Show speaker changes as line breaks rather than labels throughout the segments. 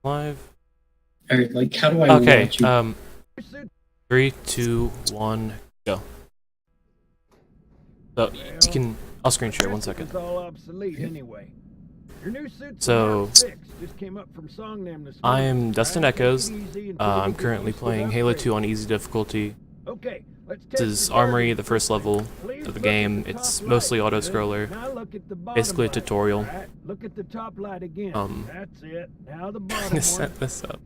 Live.
Alright, like, how do I
Okay,
watch you?
3, 2, 1, go. So, you can... I'll screen share, 1 second. So, I am DustinEchoes. I'm currently playing Halo 2 on easy difficulty. This is Armory, the first level of the game. It's mostly auto-scroller. Basically a tutorial. I'm set this up.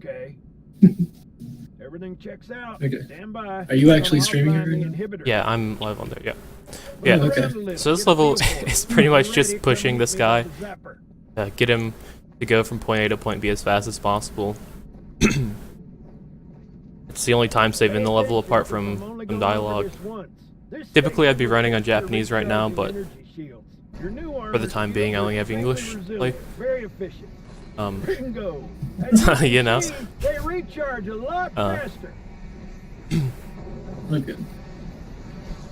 Everything checks out.
Okay.
Stand by.
Are you actually streaming it right now?
Yeah, I'm live on there, yeah. Yeah,
Oh, okay.
so this level is pretty much just pushing this guy. Get him to go from point A to point B as fast as possible. It's the only time save in the level apart from some dialogue. Typically I'd be running on Japanese right now, but for the time being I only have English to play. You know.
They recharge a lot faster.
Okay.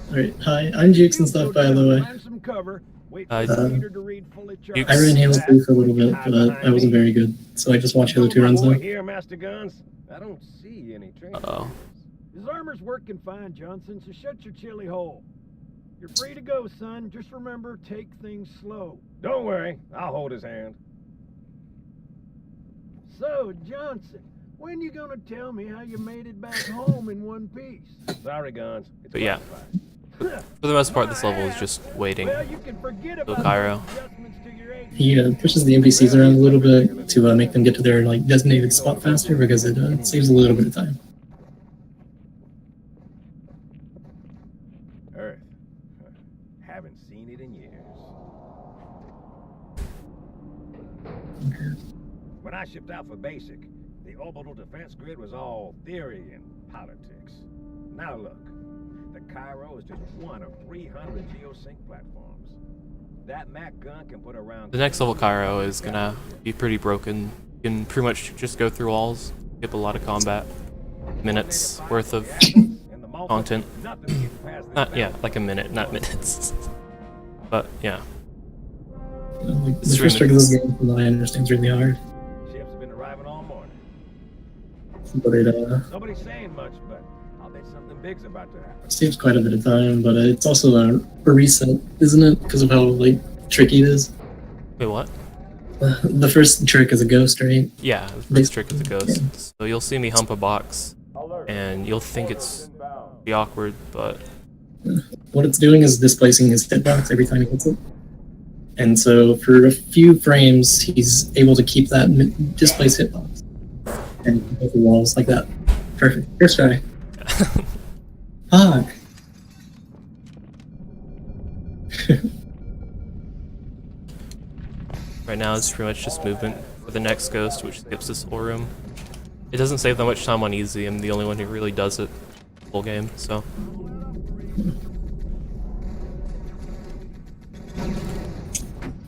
Alright, hi, I'm Jukes and stuff, by the way. I ran Halo 3 for a little bit, but I wasn't very good, so I just watch Halo 2 runs now.
Here, Master Guns. I don't see any trains.
Uh-oh.
His armor's working fine, Johnson, so shut your chilly hole. You're free to go, son. Just remember, take things slow. Don't worry, I'll hold his hand. So, Johnson, when you gonna tell me how you made it back home in one piece? Sorry, Guns.
But yeah, for the most part this level is just waiting. So Cairo.
He pushes the NPCs around a little bit to make them get to their like designated spot faster because it saves a little bit of time.
Earth. Haven't seen it in years.
Okay.
When I shipped out for basic, the orbital defense grid was all theory and politics. Now look, the Cairo is just one of 300 geosync platforms. That Mac gun can put around...
The next level Cairo is gonna be pretty broken. You can pretty much just go through walls, skip a lot of combat, minutes worth of content. Yeah, like a minute, not minutes. But yeah.
Like, the first trick of this game, from what I understand, is really hard.
Ships have been arriving all morning.
But it
Nobody's saying much, but I'll bet something big's about to happen.
saves quite a bit of time, but it's also a reset, isn't it? Because of how like tricky it is.
Wait, what?
The first trick is a ghost, right?
Yeah, the first trick is a ghost. So you'll see me hump a box, and you'll think it's be awkward, but
What it's doing is displacing his hitbox every time he hits it. And so for a few frames, he's able to keep that displaced hitbox. And go through walls like that. Perfect. First try. Fuck.
right now it's pretty much just movement for the next ghost, which skips this whole room. It doesn't save that much time on easy. I'm the only one who really does it full game, so.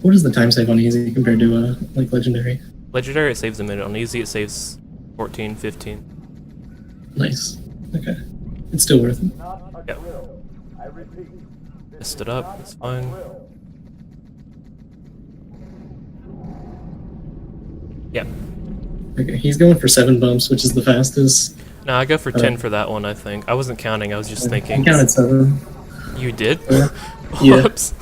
What is the time save on easy compared to like legendary?
Legendary it saves a minute, on easy it saves 14, 15.
Nice. Okay. It's still worth it.
Yep. Messed it up, it's fine. Yep.
Okay, he's going for 7 bumps, which is the fastest.
No, I go for 10 for that one, I think. I wasn't counting, I was just thinking.
I counted 7.
You did?
Yeah.
Whoops.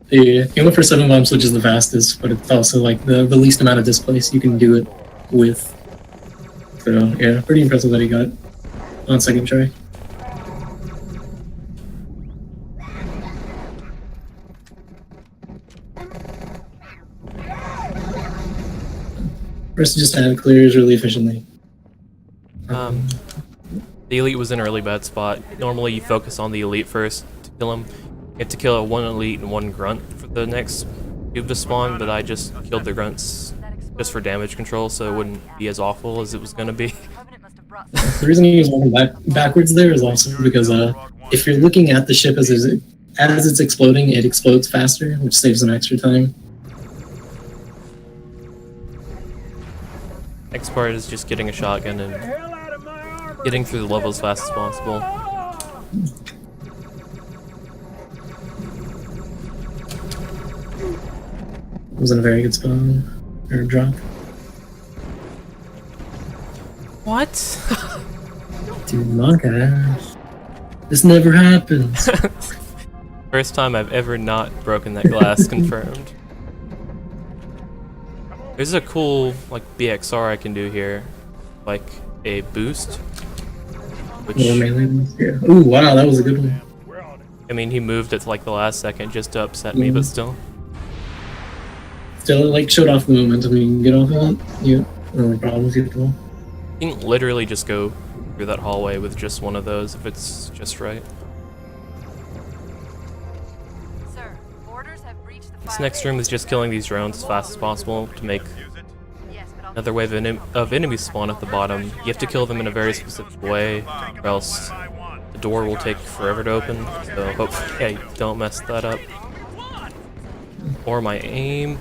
Yeah, he went for 7 bumps, which is the fastest, but it's also like the least amount of displace you can do it with. So yeah, pretty impressive that he got on second try. First, just add clears really efficiently.
The elite was in a really bad spot. Normally you focus on the elite first to kill him. You have to kill one elite and one grunt for the next cube to spawn, but I just killed the grunts just for damage control so it wouldn't be as awful as it was going to be.
The reason you use walking backwards there is also because if you're looking at the ship as it's exploding, it explodes faster, which saves some extra time.
Next part is just getting a shotgun and getting through the level as fast as possible.
Was in a very good spawn or drop.
What?
Dude, my gosh. This never happens.
First time I've ever not broken that glass, confirmed. There's a cool, like, BXR I can do here. Like, a boost. Which,
More melee ones? Yeah. Ooh, wow, that was a good one.
I mean, he moved it to, like, the last second just to upset me, but still.
Still, like, showed off the momentum. You can get off of it. Yeah. No problems at all.
You can literally just go through that hallway with just one of those if it's just right.
Sir, orders have breached the
This next room is just killing these drones as fast as possible to make another wave of enemies spawn at the bottom. You have to kill them in a very specific way, or else the door will take forever to open. So hopefully I don't mess that up. Or my aim.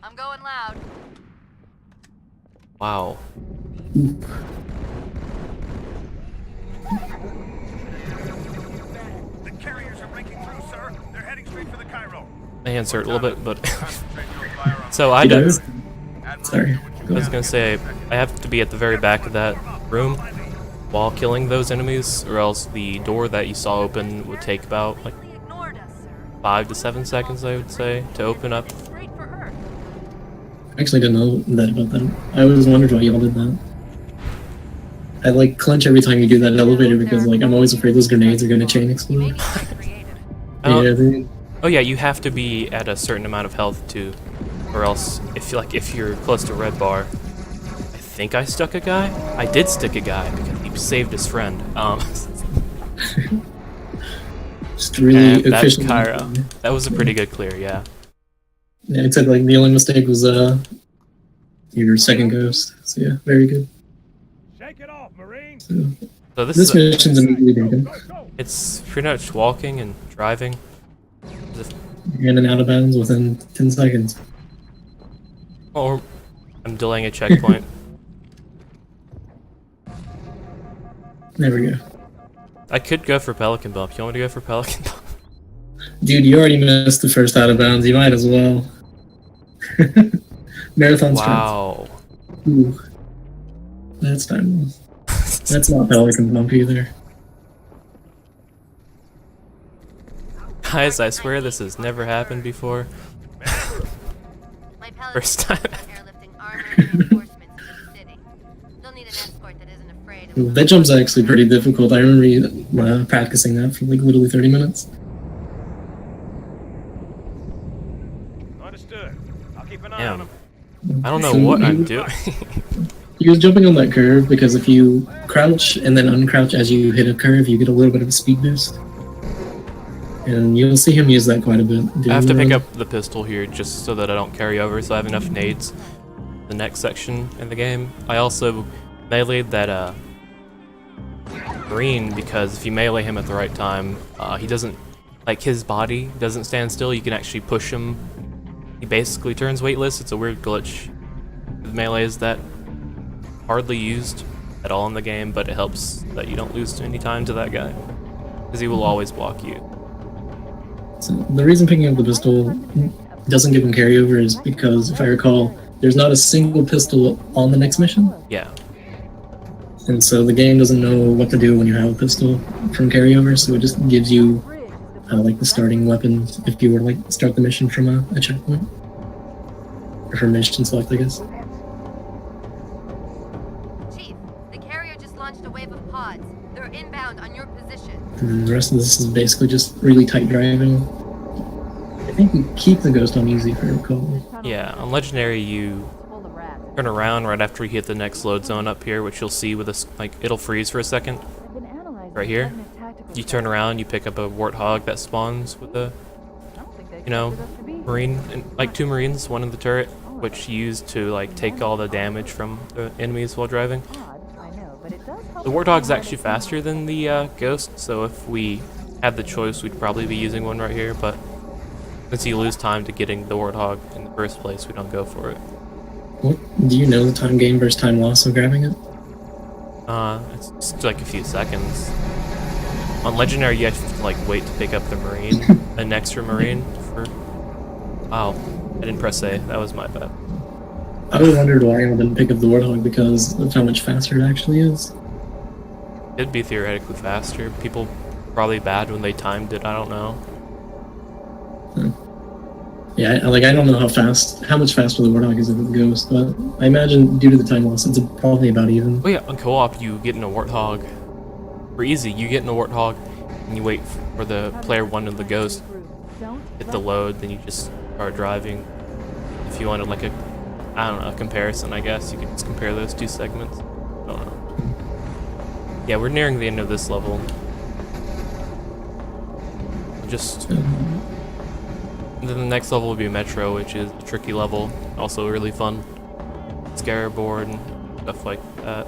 I'm going loud.
Wow.
The carriers are breaking through, sir. They're heading straight for the Cairo.
I answered a little bit, but so I
He
don't.
does? Sorry.
I was gonna say, I have to be at the very back of that room while killing those enemies, or else the door that you saw open would take about like
They ignored us, sir.
5 to 7 seconds, I would say, to open up.
Straight for Earth.
I actually didn't know that about that. I always wondered why y'all did that. I like clench every time you do that elevator because like I'm always afraid those grenades are gonna chain
You
explode.
may need to get creative.
Oh,
Yeah, they,
oh yeah, you have to be at a certain amount of health too, or else if you're close to red bar. I think I stuck a guy. I did stick a guy because he saved his friend.
just really
And that's
efficient.
Cairo. That was a pretty good clear, yeah.
Yeah, it said like the only mistake was your second ghost. So yeah, very good.
Shake it off, Marine.
So,
So this
this
is
mission's immediately taken.
it's pretty much walking and driving. Just-
In and out of bounds within 10 seconds.
Or I'm delaying a checkpoint.
There we go.
I could go for Pelican Bump. You want me to go for Pelican Bump?
Dude, you already missed the first out of bounds. You might as well. Marathon
Wow.
strength. Ooh. That's timeless. That's not Pelican Bump either.
Guys, I swear this has never happened before.
My Pelican
First time.
airlifting armor and reinforcements into the city. They'll need an escort that isn't afraid of
That jump's actually pretty difficult. I remember practicing that for like literally 30 minutes.
Understood. I'll keep an eye
Damn.
on them.
I don't know
So
what
you-
I'm doing.
He was jumping on that curve because if you crouch and then uncrouch as you hit a curve, you get a little bit of a speed boost. And you'll see him use that quite a bit.
I have to pick up the pistol here just so that I don't carry over, so I have enough nades the next section in the game. I also meleeed that Marine because if you melee him at the right time, he doesn't, like his body doesn't stand still, you can actually push him. He basically turns weightless. It's a weird glitch with melees that hardly used at all in the game, but it helps that you don't lose any time to that guy because he will always block you.
So the reason picking up the pistol doesn't give him carryover is because, if I recall, there's not a single pistol on the next mission.
Yeah.
And so the game doesn't know what to do when you have a pistol from carryover, so it just gives you like the starting weapon if you were to like start the mission from a checkpoint. Or from mission select, I guess.
Chief, the carrier just launched a wave of pods. They're inbound on your position.
And the rest of this is basically just really tight driving. I think you keep the ghost on easy, if I recall.
Yeah, on Legendary you turn around right after you hit the next load zone up here, which you'll see with this, like, it'll freeze for a second. Right here. You turn around, you pick up a warthog that spawns with a, you know, marine, like 2 marines, one in the turret, which you use to, like, take all the damage from the enemies while driving. The warthog's actually faster than the ghost, so if we had the choice, we'd probably be using one right here, but since you lose time to getting the warthog in the first place, we don't go for it.
What, do you know the time gain versus time loss of grabbing it?
It's just like a few seconds. On Legendary, you have to, like, wait to pick up the marine, an extra marine for... Wow, I didn't press A, that was my bad.
I always wondered why I didn't pick up the Warthog because of how much faster it actually is.
It'd be theoretically faster. People probably bad when they timed it. I don't know.
Yeah, I don't know how much faster the Warthog is than the Ghost, but I imagine due to the time loss, it's probably about even.
Oh yeah, on co-op you get in a Warthog. For easy, you get in a Warthog and you wait for the player 1 of the Ghost, hit the load, then you just start driving. If you wanted like a comparison, I guess you could just compare those two segments. I don't know. Yeah, we're nearing the end of this level. And then the next level will be Metro, which is a tricky level, also really fun. Scare board and stuff like that.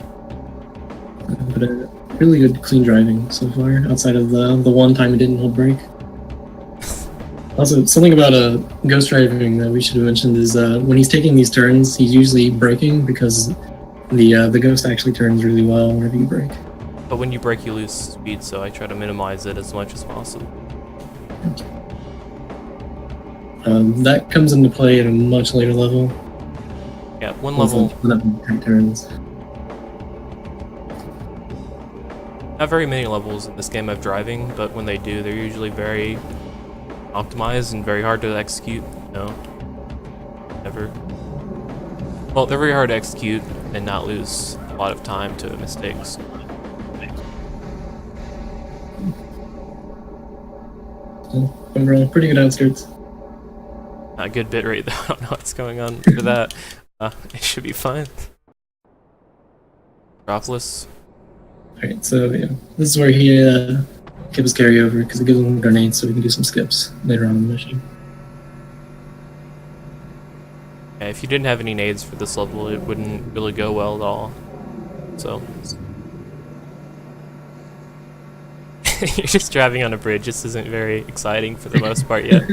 But really good clean driving so far, outside of the one time it didn't hold brake. Also, something about ghost driving that we should have mentioned is when he's taking these turns, he's usually braking because the ghost actually turns really well whenever you brake.
But when you brake, you lose speed, so I try to minimize it as much as possible.
That comes into play at a much later level.
Yeah, one level.
Turns.
Not very many levels in this game of driving, but when they do, they're usually very optimized and very hard to execute. No, never. Well, they're very hard to execute and not lose a lot of time to mistakes.
Overall, pretty good outskirts.
A good bit rate though. I don't know what's going on for that. It should be fine. Dropless.
Alright, so yeah, this is where he gives carryover because it gives him grenades so we can do some skips later on in the mission.
Yeah, if you didn't have any nades for this level, it wouldn't really go well at all. So you're just driving on a bridge. This isn't very exciting for the most part yet.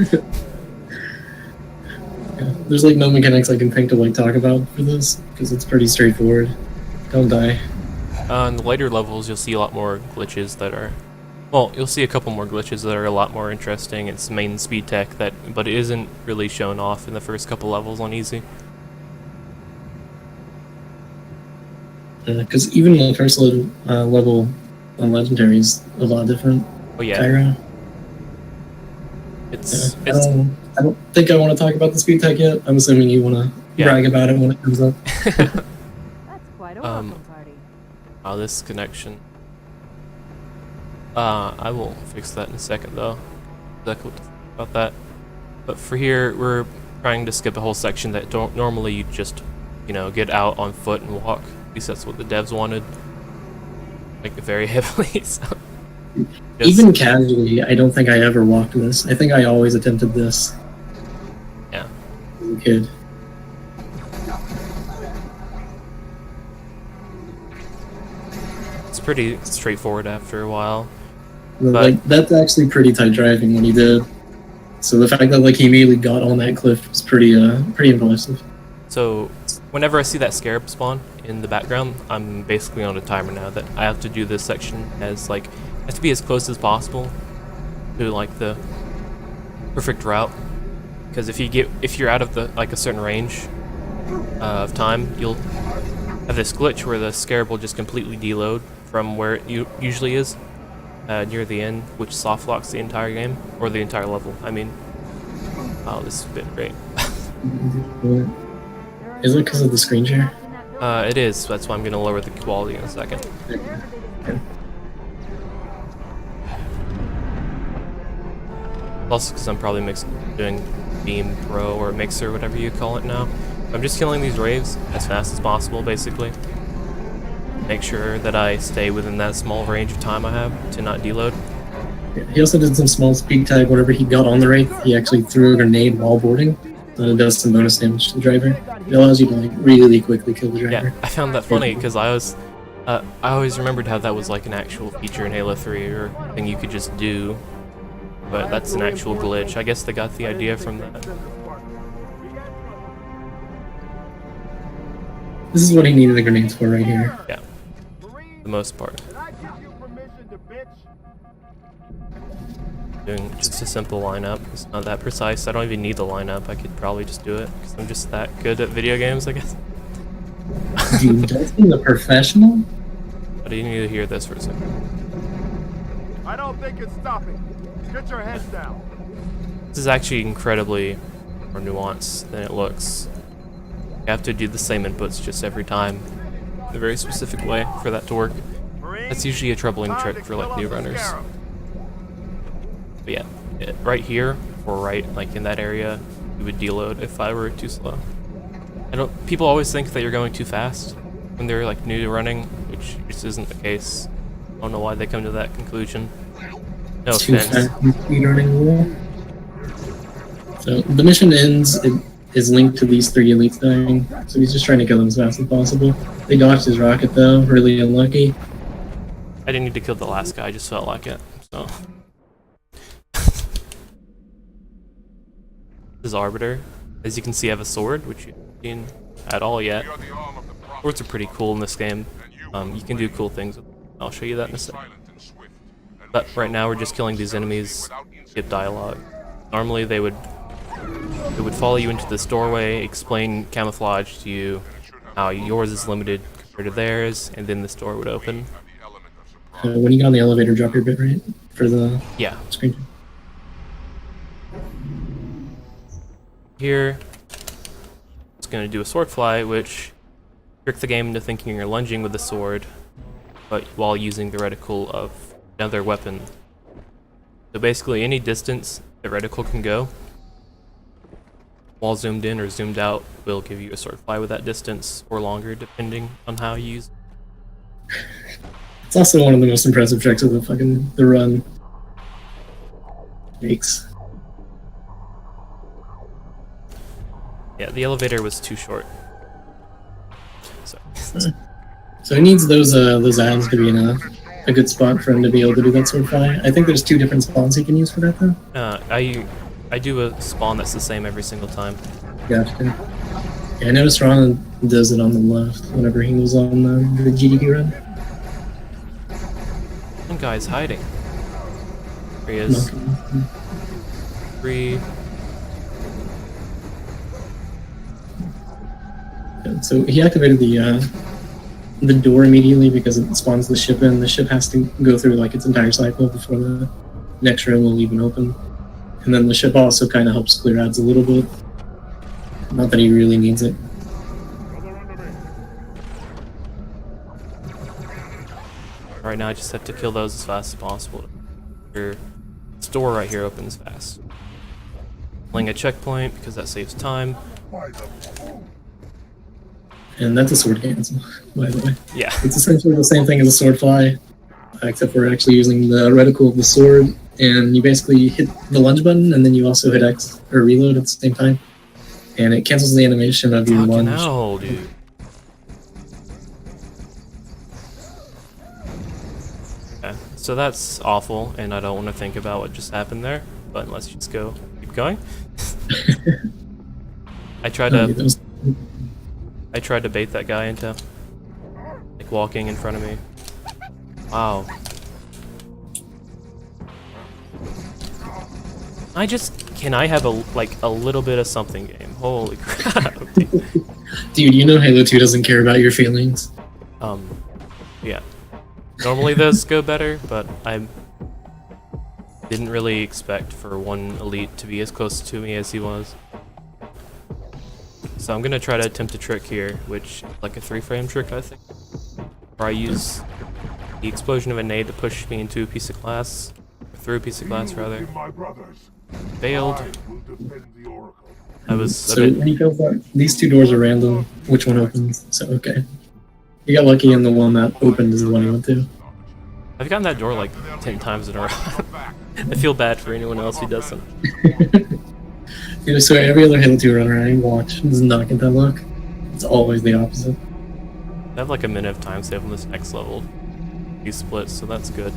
Yeah, there's like no mechanics I can think to like talk about for this because it's pretty straightforward. Don't die.
In the later levels, you'll see a lot more glitches that are... Well, you'll see a couple more glitches that are a lot more interesting. It's main speed tech, but it isn't really shown off in the first couple levels on easy.
Because even the first level on Legendary is a lot different.
Oh yeah.
Cairo. I don't think I want to talk about the speed tech yet. I'm assuming you want to brag about it when it comes up.
That's quite a welcome party.
Oh, this connection. I will fix that in a second though. Exactly about that. But for here, we're trying to skip a whole section that don't normally you just, get out on foot and walk. At least that's what the devs wanted. Like very heavily. So.
Even casually, I don't think I ever walked this. I think I always attempted this.
Yeah.
As a kid.
It's pretty straightforward after a while.
Like that's actually pretty tight driving when he did. So the fact that he immediately got on that cliff was pretty impressive.
So whenever I see that scarab spawn in the background, I'm basically on a timer now that I have to do this section as has to be as close as possible to the perfect route. Because if you're out of a certain range of time, you'll have this glitch where the scarab will just completely deload from where it usually is near the end, which soft locks the entire game or the entire level. I mean, oh, this has been great.
Is it because of the screen share?
It is. That's why I'm going to lower the quality in a second.
Okay.
Also because I'm probably doing Beam Pro or Mixer, whatever you call it now. I'm just killing these waves as fast as possible, basically. Make sure that I stay within that small range of time I have to not deload.
Yeah, he also did some small speed tag whenever he got on the Wraith. He actually threw a grenade while boarding. It does some bonus damage to the driver. It allows you to really quickly kill the driver.
Yeah, I found that funny because I always remembered how that was an actual feature in Halo 3 or thing you could just do. But that's an actual glitch. I guess they got the idea from that.
This is what he needed the grenades for right here.
Yeah, the most part. doing just a simple lineup. It's not that precise. I don't even need the lineup. I could probably just do it because I'm just that good at video games, I guess.
Dude, Dustin the professional?
But you need to hear this for a second.
I don't think it's stopping. Get your heads down.
This is actually incredibly more nuanced than it looks. You have to do the same inputs just every time in a very specific way for that to work. That's usually a troubling trick for like new runners. But yeah, right here or right like in that area, you would deload if I were too slow. People always think that you're going too fast when they're like new to running, which just isn't the case. I don't know why they come to that conclusion. No
Too
offense.
fast speedrunning rule. So the mission ends. It is linked to these 3 elites dying. So he's just trying to kill them as fast as possible. They dodged his rocket though. Really unlucky.
I didn't need to kill the last guy, I just felt like it. So this is Arbiter. As you can see, I have a sword, which you haven't seen at all yet. Swords are pretty cool in this game. You can do cool things with them. I'll show you that in a second. But right now we're just killing these enemies, skip dialogue. Normally they would follow you into this doorway, explain camouflage to you, how yours is limited compared to theirs, and then this door would open.
When you get on the elevator, drop your bit rate for the
Yeah.
screen.
Here, it's going to do a sword fly, which tricks the game into thinking you're lunging with the sword, but while using the reticle of another weapon. So basically any distance the reticle can go, while zoomed in or zoomed out, will give you a sword fly with that distance, or longer depending on how you use it.
It's also one of the most impressive tricks of the run makes.
Yeah, the elevator was too short. So,
So he needs those ads to be in a good spot for him to be able to do that sword fly. I think there's 2 different spawns he can use for that though.
I do a spawn that's the same every single time.
Gotcha. Yeah, I noticed Ron does it on the left whenever he was on the GDP run.
One guy's hiding. There he is. 3.
So he activated the door immediately because it spawns the ship in. The ship has to go through like its entire cycle before the next room will even open. And then the ship also kind of helps clear ads a little bit. Not that he really needs it.
Right now I just have to kill those as fast as possible. This door right here opens fast. Playing a checkpoint because that saves time.
And that's a sword cancel, by the way.
Yeah.
It's essentially the same thing as a sword fly, except we're actually using the reticle of the sword, and you basically hit the lunge button, and then you also hit X, or reload at the same time. And it cancels the animation of your
Fucking
lunge.
hell, dude. Okay, so that's awful, and I don't want to think about what just happened there, but let's just keep going. I tried to bait that guy into like walking in front of me. Wow. Can I have a little bit of something game? Holy crap.
Dude, you know Halo 2 doesn't care about your feelings.
Yeah. Normally those go better, but I didn't really expect for one elite to be as close to me as he was. So I'm gonna try to attempt a trick here, which is like a 3-frame trick, I think. Where I use the explosion of a nade to push me into a piece of glass, or through a piece of glass rather. Failed. I was a
So when he goes that, these 2 doors are random. Which one opens? So okay. You got lucky and the one that opened is the one you went to.
I've gotten that door like 10 times in a row. I feel bad for anyone else who doesn't.
Dude, I swear every other Halo 2 runner I watch does not get that luck. It's always the opposite.
I have like a minute of time save on this next level. He splits, so that's good.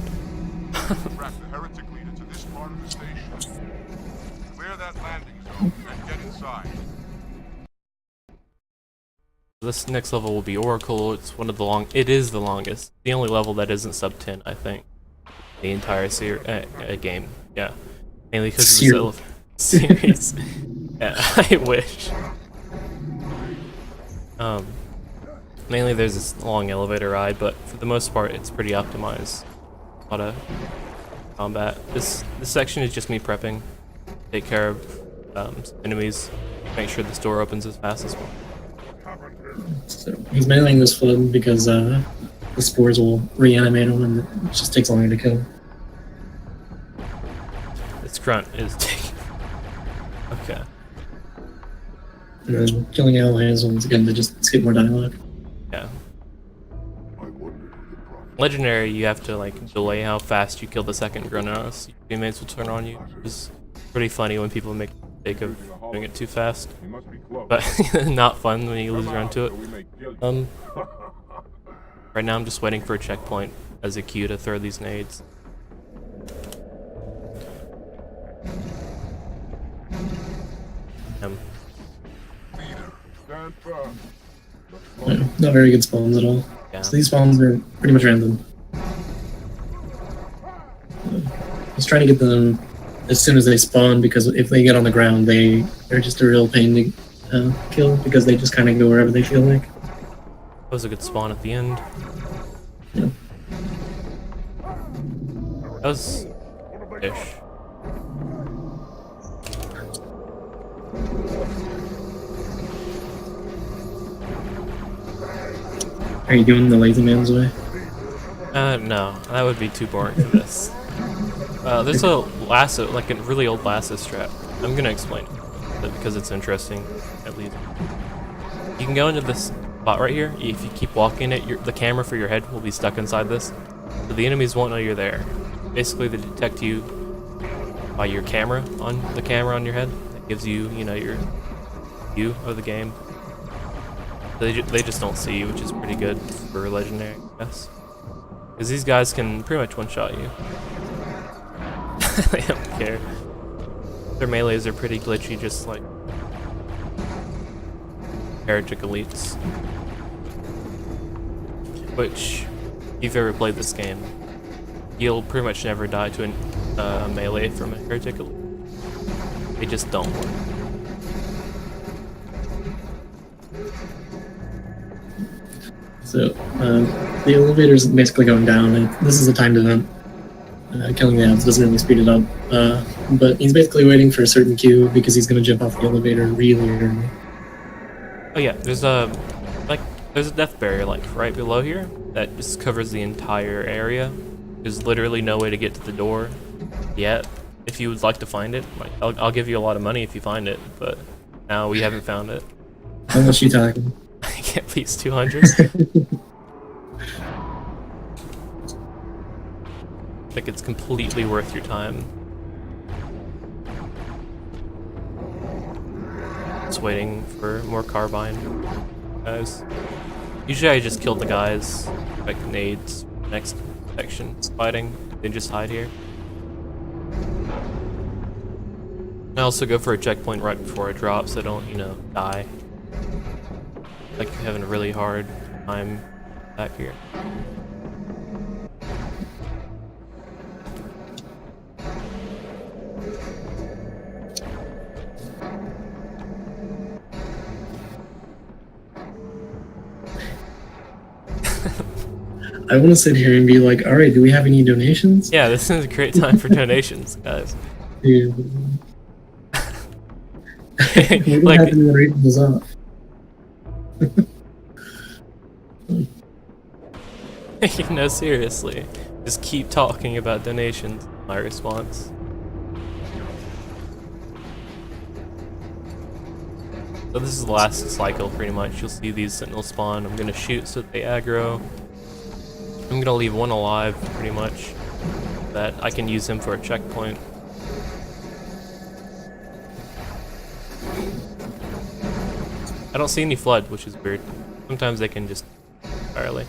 Track the heretic leader to this part of the station. Clear that landing zone and get inside.
This next level will be Oracle. It's one of the it is the longest. The only level that isn't sub 10, I think. The entire game. Yeah. Mainly because of this elevator series. Yeah, I wish. Mainly there's this long elevator ride, but for the most part it's pretty optimized. A lot of combat. This section is just me prepping, take care of some enemies, make sure this door opens as fast as possible.
So he's mailing this flood because the spores will reanimate him and it just takes longer to kill him.
This grunt is taking. Okay.
And then killing allies once again to just skip more dialogue.
Yeah.
I wonder who the prophet
Legendary, you have to like delay how fast you kill the second grunt, or else your teammates will turn on you. It's pretty funny when people make the mistake of doing it too fast,
He must be close.
but not fun when you lose run to it.
So we may kill you.
Right now I'm just waiting for a checkpoint as a cue to throw these nades.
Stand firm.
Yeah, not very good spawns at all.
Yeah.
So these spawns are pretty much random. He's trying to get them as soon as they spawn because if they get on the ground, they're just a real pain to kill because they just kind of go wherever they feel like.
That was a good spawn at the end.
Yeah.
That was ish.
Are you doing the lazy man's way?
No, that would be too boring for this. There's a lasso, like a really old lasso strap. I'm gonna explain it because it's interesting, at least. You can go into this spot right here. If you keep walking it, the camera for your head will be stuck inside this. So the enemies won't know you're there. Basically, they detect you by your camera on your head. That gives you, your view of the game. They just don't see you, which is pretty good for legendary, I guess. Because these guys can pretty much one-shot you. They don't care. Their melees are pretty glitchy, just like heretic elites. Which, if you've ever played this game, you'll pretty much never die to a melee from a heretic elite. They just don't work.
So the elevator's basically going down, and this is a timed event. Killing the ads doesn't really speed it up, but he's basically waiting for a certain cue because he's going to jump off the elevator really early.
Oh yeah, there's a death barrier like right below here that just covers the entire area. There's literally no way to get to the door yet. If you would like to find it, like I'll give you a lot of money if you find it, but now we haven't found it.
How much you talking?
I get at least 200. Like it's completely worth your time. Just waiting for more carbine guys. Usually I just kill the guys, like nades, next section, fighting, then just hide here. I also go for a checkpoint right before I drop so I don't, die. Like you're having a really hard time back here.
I want to sit here and be like, all right, do we have any donations?
Yeah, this is a great time for donations, guys.
Yeah. We're gonna
Like,
have to rate this off.
seriously. Just keep talking about donations. My response. So this is the last cycle, pretty much. You'll see these sentinels spawn. I'm gonna shoot so that they aggro. I'm gonna leave one alive, pretty much. That I can use him for a checkpoint. I don't see any flood, which is weird. Sometimes they can just entirely.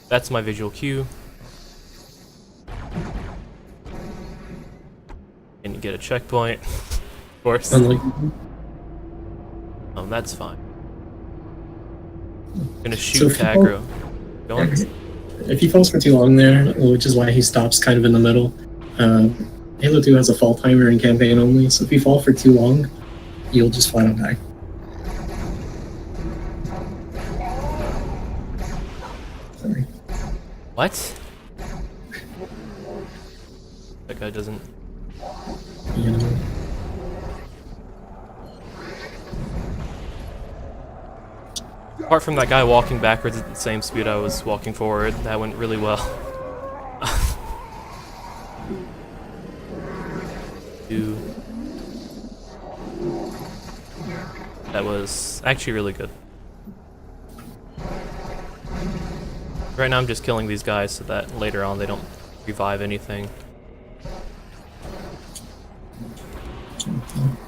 That's my visual cue. And you get a checkpoint, of course.
Unlikely.
That's fine. I'm gonna
So
shoot
if you
aggro. Go on.
If he falls for too long there, which is why he stops kind of in the middle, Halo 2 has a fall timer in campaign only, so if you fall for too long, you'll just flat out die. Sorry.
What? That guy doesn't.
You know.
Apart from that guy walking backwards at the same speed I was walking forward, that went really well. That was actually really good. Right now I'm just killing these guys so that later on they don't revive anything.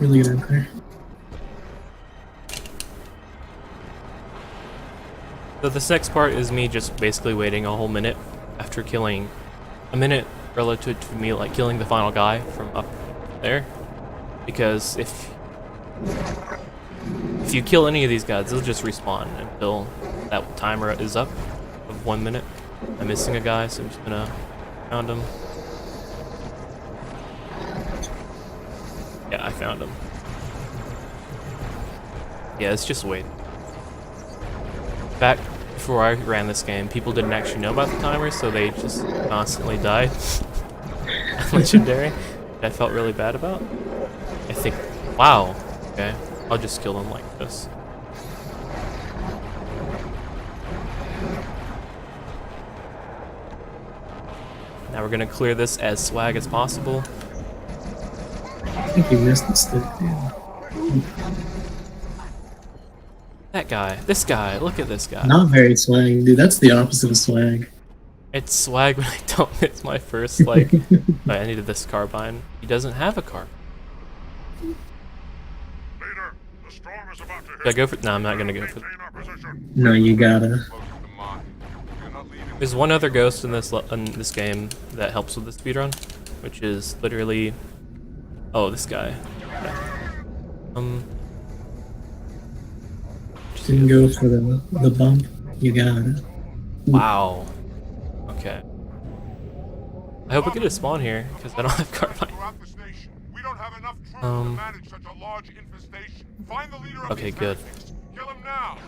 Really good empire.
So this next part is me just basically waiting a whole minute after killing a minute relative to me like killing the final guy from up there. Because if you kill any of these guys, they'll just respawn until that timer is up of 1 minute. I'm missing a guy, so I'm just gonna found him. Yeah, I found him. Yeah, it's just wait. Back before I ran this game, people didn't actually know about the timer, so they just constantly died. Legendary. I felt really bad about. I think, wow. Okay, I'll just kill them like this. Now we're gonna clear this as swag as possible.
I think you missed the stick, dude.
That guy, this guy, look at this guy.
Not very swag, dude. That's the opposite of swag.
It's swag when I don't miss my first, like, I needed this carbine. He doesn't have a carbine.
Leader, the storm is about to hit.
Should I go for? No, I'm not gonna go for.
Maintain our position.
No, you gotta.
Close to the mine. You're not leaving.
There's one other ghost in this game that helps with the speedrun, which is literally, oh, this guy.
Didn't go for the bump. You gotta.
Wow. Okay. I hope we get a spawn here because I don't have carbine.
Throughout the station, we don't have enough troops to manage such a large infestation. Find the leader of
Okay,
these
good.
heretics. Kill him now.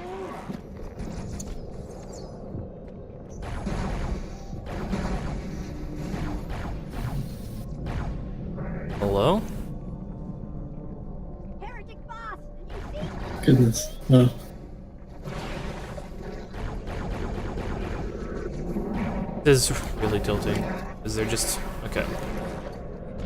Hello?
Heretic boss! You see?
Goodness. Wow.
This is really tilting. Is there just okay?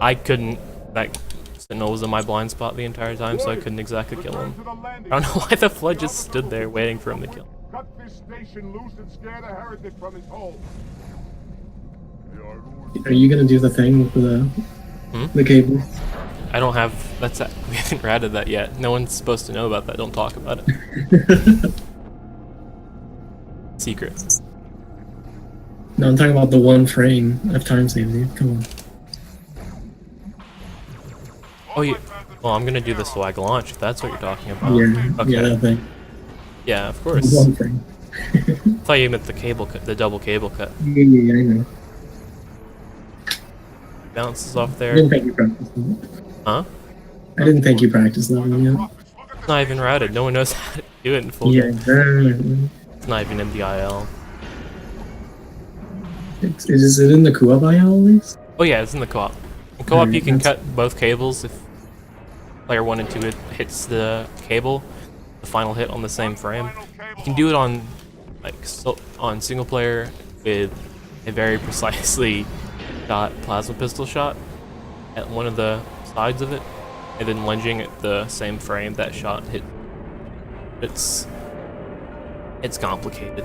I couldn't. That Sentinel was in my blind spot the entire time, so I couldn't exactly kill him. I don't know why the flood just stood there waiting for him to kill.
Cut this station loose and scare the heretic from his hole.
Are you gonna do the thing with the cable?
I don't have. That's we haven't ratted that yet. No one's supposed to know about that. Don't talk about it. Secret.
No, I'm talking about the one frame of time save, dude. Come on.
Oh, yeah. Well, I'm gonna do the swag launch if that's what you're talking about.
Yeah,
Okay.
yeah, that thing.
Yeah, of
The
course.
one frame.
I thought you meant the cable cut, the double cable cut.
Yeah, I know.
Bounces off
I
there.
didn't think you practiced that.
Huh?
I didn't think you practiced that one yet.
It's not even routed. No one knows how to do it in full
Yeah,
game. It's not even in the IL.
is it in the co-op IL at least?
Oh yeah, it's in the co-op. In co-op,
Alright,
you can
that's-
cut both cables if player 1 and 2 hits the cable, the final hit on the same frame. You can do it on on single player with a very precisely shot plasma pistol shot at one of the sides of it, and then lunging at the same frame that shot hit. It's complicated.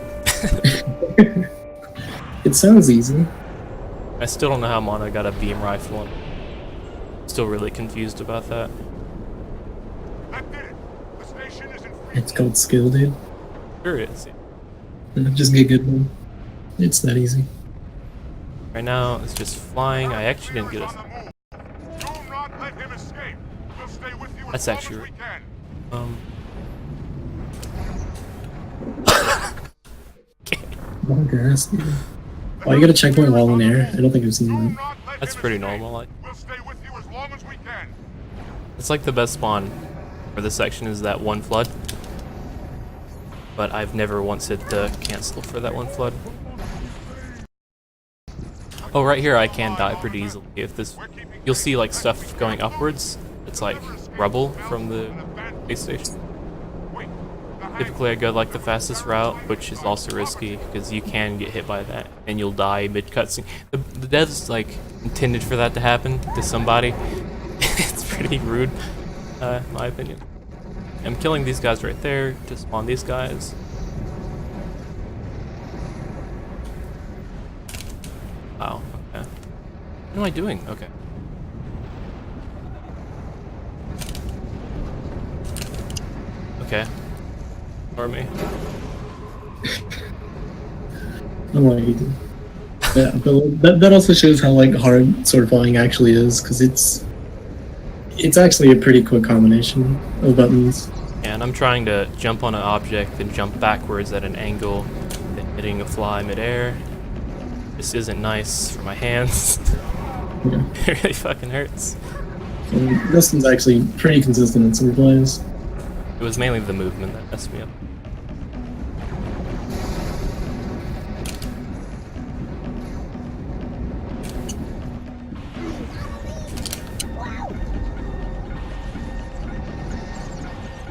It sounds easy.
I still don't know how Mono got a beam rifle. I'm still really confused about that.
That did it. The station is in free.
It's called skill, dude.
Sure it is.
Just get good one. It's that easy.
Right now, it's just flying. I actually didn't get
On
a.
the move. Do not let him escape. We'll stay with you
That's
as long
actually
as we can.
Bonker ass, dude. Oh, you got a checkpoint while in air? I don't think I've seen
Do
that.
not let
That's
him
pretty
escape.
normal.
We'll stay with
It's like the best spawn for this section is that one flood. But I've never once hit the cancel for that one flood. Oh, right here I can die pretty easily. If this, you'll see like stuff going upwards. It's like rubble from the space station. Typically I go like the fastest route, which is also risky because you can get hit by that and you'll die mid cutscene. The death is like intended for that to happen to somebody. It's pretty rude, in my opinion. I'm killing these guys right there to spawn these guys. Wow, okay. What am I doing? Okay. Okay. Ignore me.
I don't know what you do. Yeah, but that also shows how like hard sword flying actually is, because it's actually a pretty quick combination of buttons.
And I'm trying to jump on an object and jump backwards at an angle, then hitting a fly midair. This isn't nice for my hands.
Yeah.
It really fucking hurts.
And Dustin's actually pretty consistent in sword plays.
It was mainly the movement that messed me up.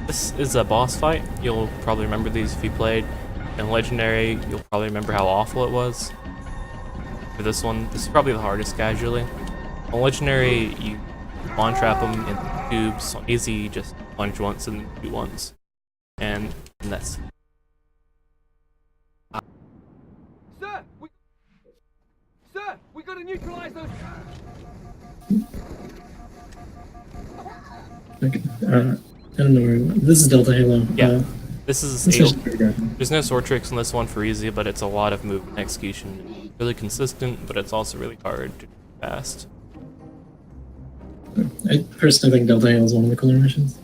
This is a boss fight. You'll probably remember these if you played. In Legendary, you'll probably remember how awful it was. For this one, this is probably the hardest casually. On Legendary, you spawn trap them in the tubes. On Easy, you just punch once and do once. And that's...
Sir, we gotta neutralize those.
Okay, I don't know where this is Delta Halo.
Yeah. This is
this is pretty good.
There's no sword tricks in this one for easy, but it's a lot of movement execution. Really consistent, but it's also really hard to do fast.
I personally think Delta Halo is one of the cooler missions.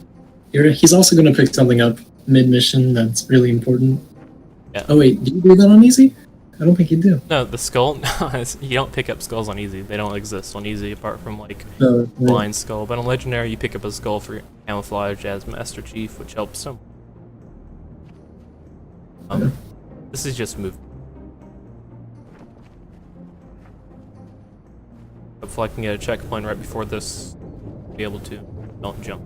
He's also going to pick something up mid-mission that's really important.
Yeah.
Oh wait, do you do that on easy? I don't think you do.
No, the skull, you don't pick up skulls on easy. They don't exist on easy apart from like
No,
blind skull. But on Legendary, you pick up a skull for camouflage as Master Chief, which helps some. This is just movement. Hopefully I can get a checkpoint right before this. Be able to. Don't jump.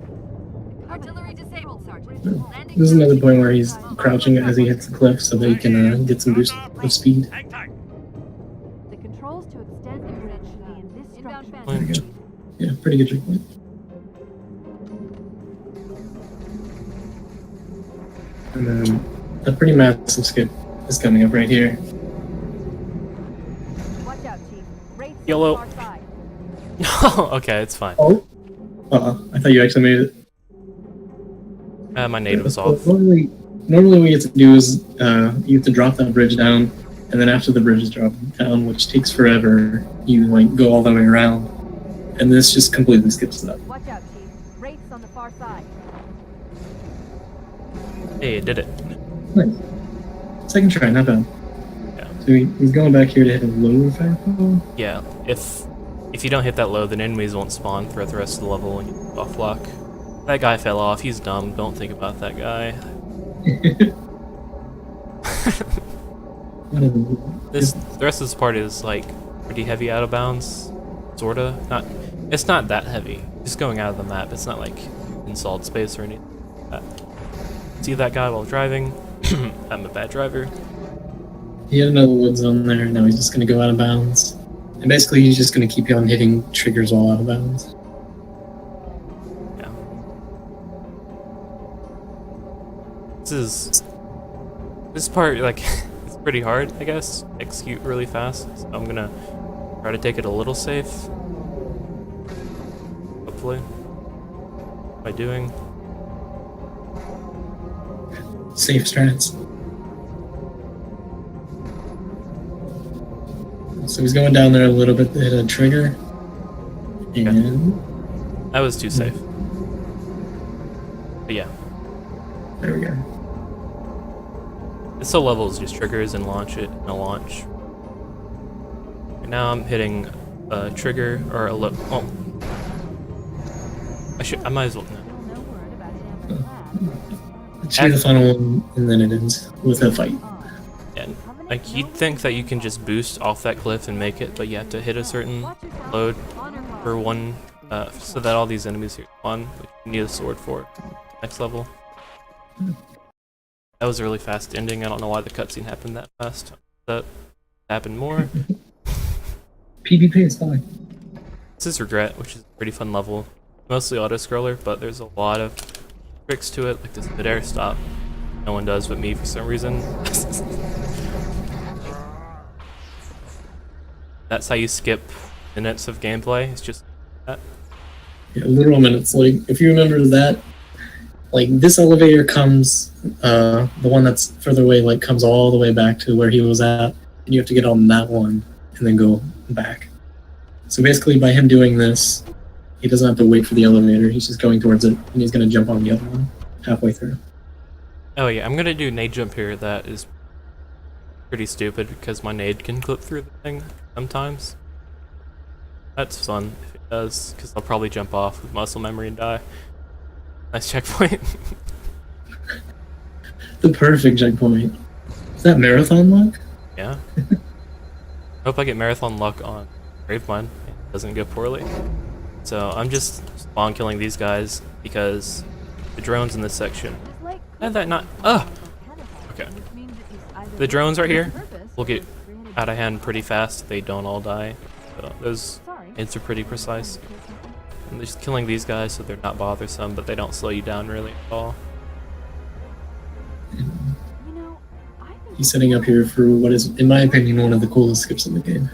Artillery disabled, Sergeant. Landing
This is another point where he's crouching as he hits the cliff so that he can get some boost of speed.
Hang tight.
The controls to extend the bridge should be in this
Inbound
structure.
There we go. Yeah, pretty good checkpoint. And then a pretty massive skip is coming up right here.
Watch out, Chief. Raid's on
Yellow.
the far side.
Okay, it's fine.
Oh? I thought you actually made it.
My native's off.
Normally what you have to do is you have to drop that bridge down, and then after the bridge is dropped down, which takes forever, you like go all the way around, and this just completely skips that.
Watch out, Chief. Raid's on the far side.
Hey, it did it.
Nice. Second try, not bad.
Yeah.
So he's going back here to hit a low fireball.
Yeah, if you don't hit that low, then enemies won't spawn throughout the rest of the level and you off luck. That guy fell off, he's dumb, don't think about that guy. The rest of this part is like pretty heavy out of bounds. Sorta. It's not that heavy. Just going out of the map, it's not like in solid space or anything like that. See that guy while driving? I'm a bad driver.
He had another wood zone there, now he's just gonna go out of bounds. And basically he's just gonna keep you on hitting triggers while out of bounds.
Yeah. This part, like, it's pretty hard, I guess. Execute really fast. So I'm gonna try to take it a little safe. Hopefully. What am I doing?
Safe strats. So he's going down there a little bit to hit a trigger. And
That was too safe. But yeah.
there we go.
This whole level is just triggers and launch it and a launch. And now I'm hitting a trigger or a low. Oh. I might as well. No.
Still no word about Sam's
It's the final one, and then it ends with a fight.
And like you'd think that you can just boost off that cliff and make it, but you have to hit a certain load for one, so that all these enemies here spawn, which you need a sword for next level. That was a really fast ending. I don't know why the cutscene happened that fast. That happened more.
PvP is fine.
This is Regret, which is a pretty fun level. Mostly auto-scroller, but there's a lot of tricks to it, like this mid-air stop. No one does but me for some reason. That's how you skip minutes of gameplay. It's just that.
Yeah, literal minutes. Like, if you remember that, like, this elevator comes, the one that's further away, like, comes all the way back to where he was at, and you have to get on that one, and then go back. So basically, by him doing this, he doesn't have to wait for the elevator, he's just going towards it, and he's gonna jump on the other one, halfway through.
Oh yeah, I'm gonna do nade jump here. That is pretty stupid because my nade can clip through the thing sometimes. That's fun if it does, because I'll probably jump off with muscle memory and die. Nice checkpoint.
The perfect checkpoint. Is that marathon luck?
Yeah. Hope I get marathon luck on Gravemind. It doesn't go poorly. So I'm just spawn killing these guys because the drones in this section. Had that not. Ugh! Okay. The drones right here will get out of hand pretty fast if they don't all die. So those hits are pretty precise. And just killing these guys so they're not bothersome, but they don't slow you down really at all.
He's setting up here for what is, in my opinion, one of the coolest skips in the game.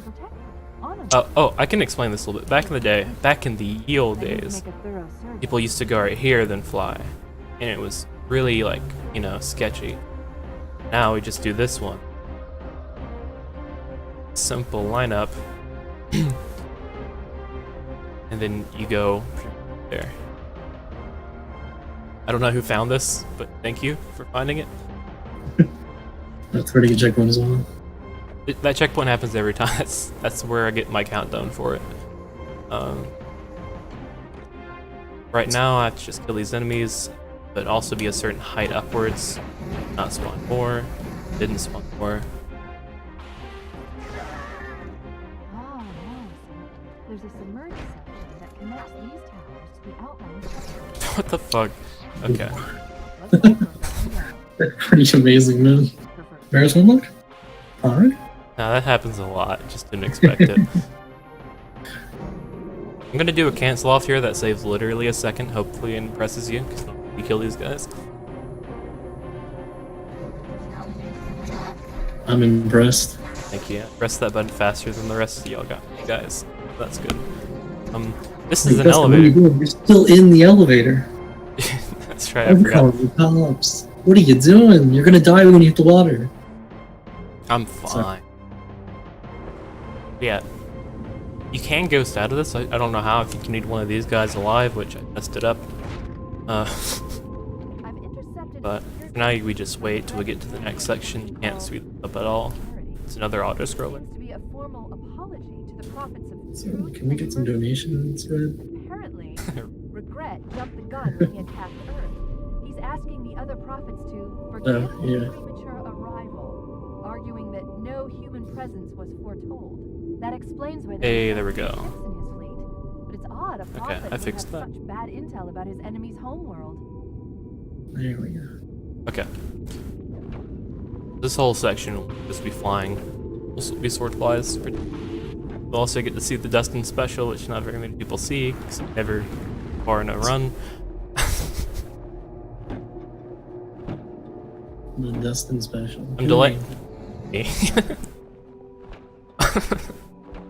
Oh, I can explain this a little bit. Back in the day, back in the ye old days, people used to go right here then fly. And it was really, like, you know, sketchy. Now we just do this one. Simple lineup. And then you go there. I don't know who found this, but thank you for finding it.
That's a pretty good checkpoint as well.
That checkpoint happens every time. That's where I get my countdown for it. Right now I have to just kill these enemies, but also be a certain height upwards. Not spawn more. Didn't spawn more.
Oh, there's a submerged section that connects these towers to the outlying structures.
What the fuck? Okay.
Let's go for it.
Pretty amazing, man. Marathon luck? Hard?
Now that happens a lot. Just didn't expect it. I'm gonna do a cancel off here that saves literally a second. Hopefully it impresses you, because you kill these guys.
I'm impressed.
Thank you. Press that button faster than the rest of y'all guys. That's good. This is an
Dustin, what are you
elevator.
doing? You're still in the elevator.
That's right. I forgot.
What are you doing? You're gonna die when you hit the water.
I'm fine. Yeah. You can ghost out of this. I don't know how. I think you need one of these guys alive, which I messed it up. But for now, we just wait till we get to the next section. You can't speed up at all. It's another auto-scroller.
To be a formal apology to the prophets of
So, can we get some donations, Red?
Apparently, Regret jumped the gun when he attacked Earth. He's asking the other prophets to forgive his
yeah.
premature arrival, arguing that no human presence was foretold. That explains why
Hey, there we go.
ships in his fleet. But it's odd a prophet
I
would
fixed
have
that.
such bad intel about his enemy's homeworld.
There we go.
Okay. This whole section will just be flying. Will be sword flies. We'll also get to see the Dustin special, which not very many people see, because it's never far in a run.
The Dustin special.
I'm delayed.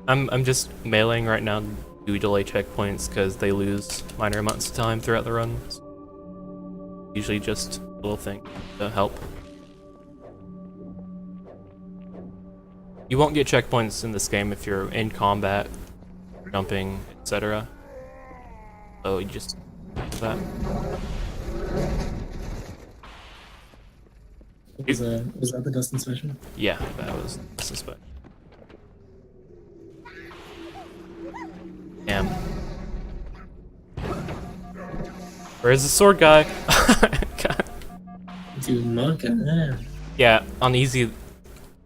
I'm just mailing right now to delay checkpoints because they lose minor amounts of time throughout the run. Usually just a little thing to help. You won't get checkpoints in this game if you're in combat, jumping, etc. So you just do that.
Was that the Dustin special?
Yeah, that was suspect. Damn. Where's the sword guy? God.
Dude, Maka.
Yeah, on easy,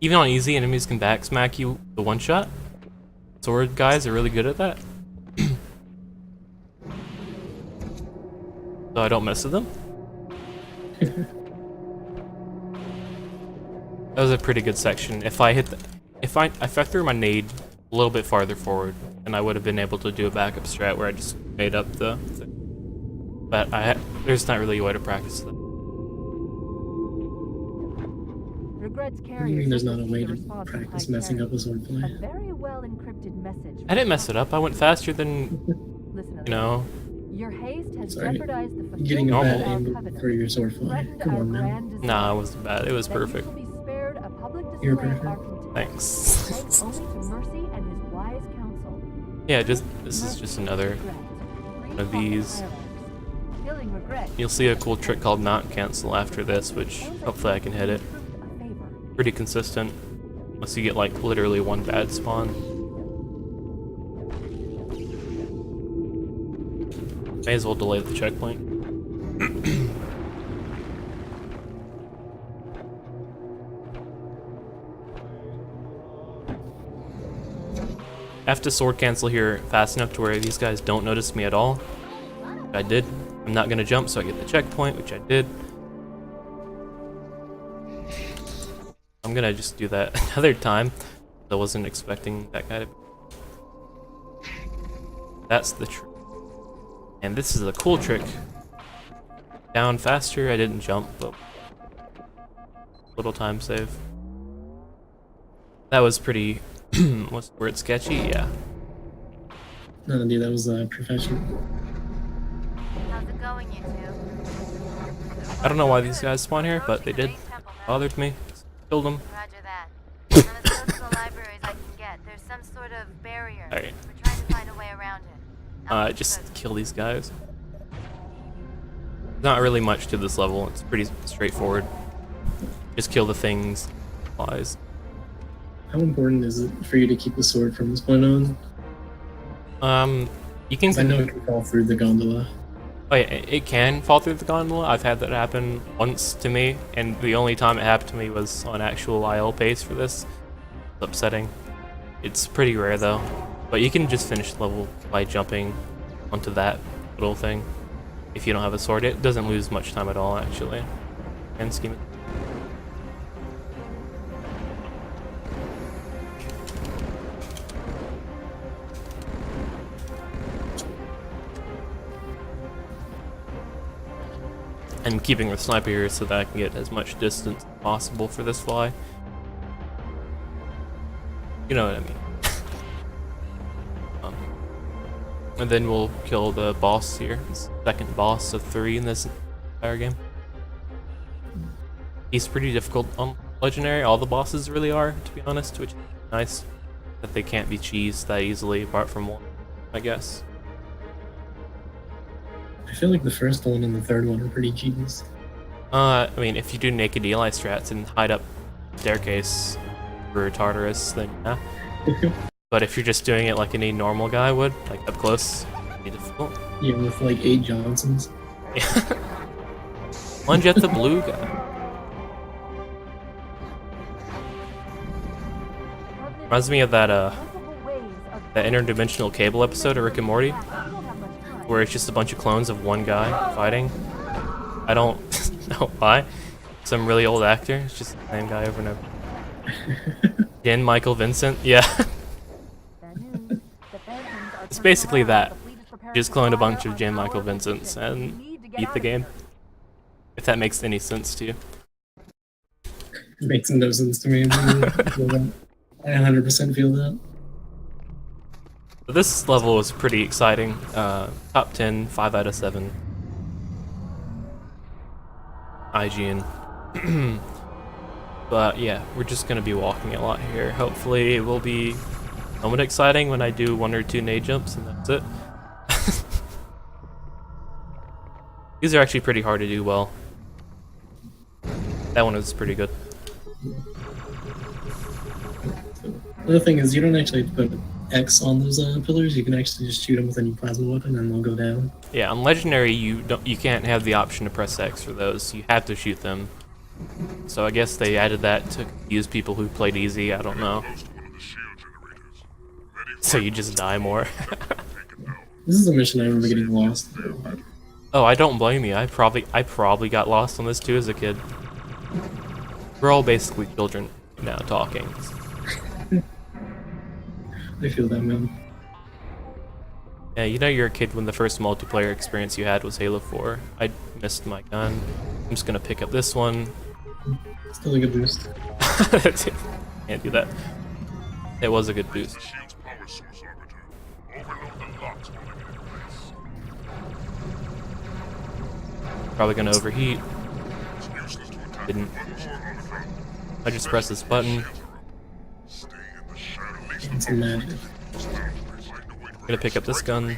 even on easy, enemies can back smack you the one shot. Sword guys are really good at that. So I don't mess with them. That was a pretty good section. If I hit the, if I threw my nade a little bit farther forward, then I would have been able to do a backup strat where I just made up the but there's not really a way to practice that.
Regrets
What do
carrier
you mean there's not a
system
way
is
to
responsive
practice
high
messing
carrier.
up a swordplay?
A very well encrypted message.
I didn't mess it up. I went faster than,
Listen to
you know.
this. Your haste has
Sorry.
jeopardized the
Getting a
fulfillment
bad
of our
aim
covenant.
for your swordplay.
Threatened
Come
our
on, man.
grand design.
Nah, it wasn't bad. It was
That you
perfect.
shall be spared a public
You're
display of our
perfect.
contempt.
Thanks.
Thanks only to mercy and his wise counsel.
Yeah, just this is just another
Regret.
one of these.
Killing regret.
You'll see a cool trick called Mount Cancel after this, which hopefully I can hit it.
A favor.
Pretty consistent, unless you get like literally one bad spawn. May as well delay the checkpoint. I have to sword cancel here fast enough to where these guys don't notice me at all. Which I did. I'm not gonna jump, so I get the checkpoint, which I did. I'm gonna just do that another time. I wasn't expecting that guy to. That's the trick. And this is a cool trick. Down faster, I didn't jump, but little time save. That was pretty. What's the word? Sketchy? Yeah.
No, dude, that was professional.
How's it going, you two?
I don't know why these guys spawn here, but they did. Bothered me. Killed them.
Roger that. I'm as close to the library as I can get. There's some sort of barrier.
Alright.
We're trying to find a way around it.
Just kill these guys. Not really much to this level. It's pretty straightforward. Just kill the things. Flies.
How important is it for you to keep the sword from this point on?
You can.
'Cause I know it can fall through the gondola.
Oh yeah, it can fall through the gondola. I've had that happen once to me, and the only time it happened to me was on actual IL pace for this. It's upsetting. It's pretty rare though, but you can just finish the level by jumping onto that little thing. If you don't have a sword, it doesn't lose much time at all actually. And scheme it. I'm keeping the sniper here so that I can get as much distance as possible for this fly. You know what I mean. And then we'll kill the boss here. It's the second boss of 3 in this entire game. He's pretty difficult on Legendary. All the bosses really are, to be honest, which is nice. That they can't be cheesed that easily, apart from one, I guess.
I feel like the first one and the third one are pretty genius.
I mean, if you do naked Eli strats and hide up staircase for Tartarus, then yeah. But if you're just doing it like any normal guy would, like up close, it'd be difficult.
Yeah, with like 8 Johnsons.
Lunge at the blue guy. Reminds me of that that interdimensional cable episode of Rick and Morty, where it's just a bunch of clones of one guy fighting. I don't know why. Some really old actor. It's just the same guy over and over. Again, Michael Vincent. Yeah. It's basically that. You just clone a bunch of Jan Michael Vincents and beat the game. If that makes any sense to you.
It makes no sense to me. I 100% feel that.
But this level was pretty exciting. Top 10, 5 out of 7. IGN. But yeah, we're just gonna be walking a lot here. Hopefully it will be somewhat exciting when I do 1 or 2 nade jumps and that's it. These are actually pretty hard to do well. That one was pretty good.
The other thing is, you don't actually have to put X on those pillars, you can actually just shoot them with any plasma weapon and they'll go down.
Yeah, on legendary you can't have the option to press X for those. You have to shoot them. So I guess they added that to confuse people who played easy. I don't know.
Close to one of the shield generators. Ready for
So you just die more.
take it now.
This is a mission I remember getting lost.
Oh, I don't blame you. I probably got lost on this too as a kid. We're all basically children now talking.
I feel that, man.
Yeah, you know you're a kid when the first multiplayer experience you had was Halo 4. I missed my gun. I'm just gonna pick up this one.
Still a good boost.
Can't do that. It was a good boost.
The shield's power source arbiter. Overload the locks while they get in place.
Probably gonna overheat.
It's useless to attack
Didn't.
the ones on the ground.
I just press this button.
Stay in the shadow. Least
It's magic.
I'm gonna pick up this gun.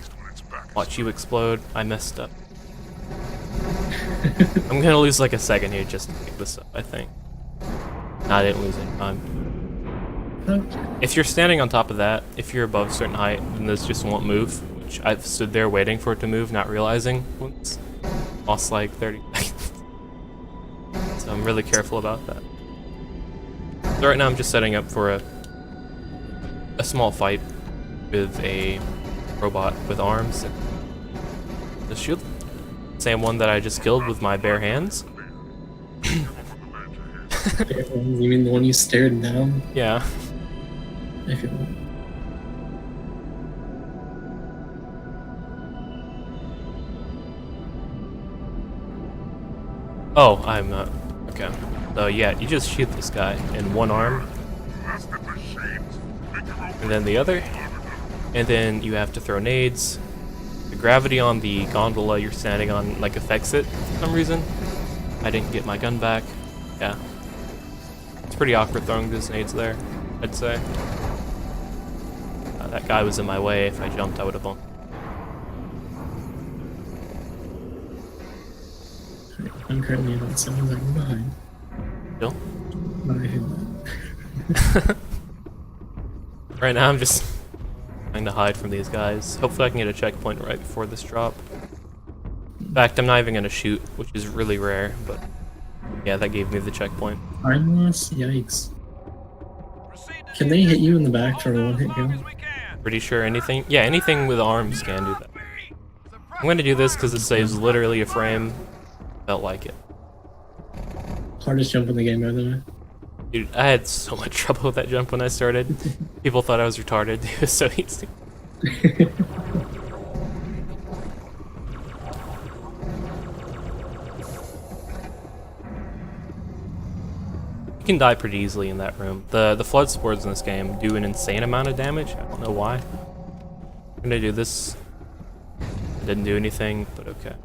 Watch you explode. I messed up. I'm gonna lose like a second here just to pick this up, I think. Nah, I didn't lose any time. If you're standing on top of that, if you're above a certain height, then this just won't move, which I've stood there waiting for it to move, not realizing once. Lost like 30 seconds. So I'm really careful about that. So right now I'm just setting up for a small fight with a robot with arms. The shield. Same one that I just killed with my bare hands.
You mean the one you stared down?
Yeah.
I feel that.
Oh, I'm not. Okay. So yeah, you just shoot this guy in one arm, and then the other, and then you have to throw nades. The gravity on the gondola you're standing on like affects it for some reason. I didn't get my gun back. Yeah. It's pretty awkward throwing those nades there, I'd say. That guy was in my way. If I jumped, I would have won.
I'm currently about 7 seconds behind.
Still?
But I feel that.
Right now I'm just trying to hide from these guys. Hopefully I can get a checkpoint right before this drop. In fact, I'm not even gonna shoot, which is really rare, but yeah, that gave me the checkpoint.
Time loss? Yikes. Can they hit you in the back for a one-hit kill?
Pretty sure anything, yeah, anything with arms can do that. I'm gonna do this because it saves literally a frame. Felt like it.
Hardest jump in the game, by the way.
Dude, I had so much trouble with that jump when I started. People thought I was retarded. It was so easy. You can die pretty easily in that room. The flood spores in this game do an insane amount of damage. I don't know why. I'm gonna do this. Didn't do anything, but okay.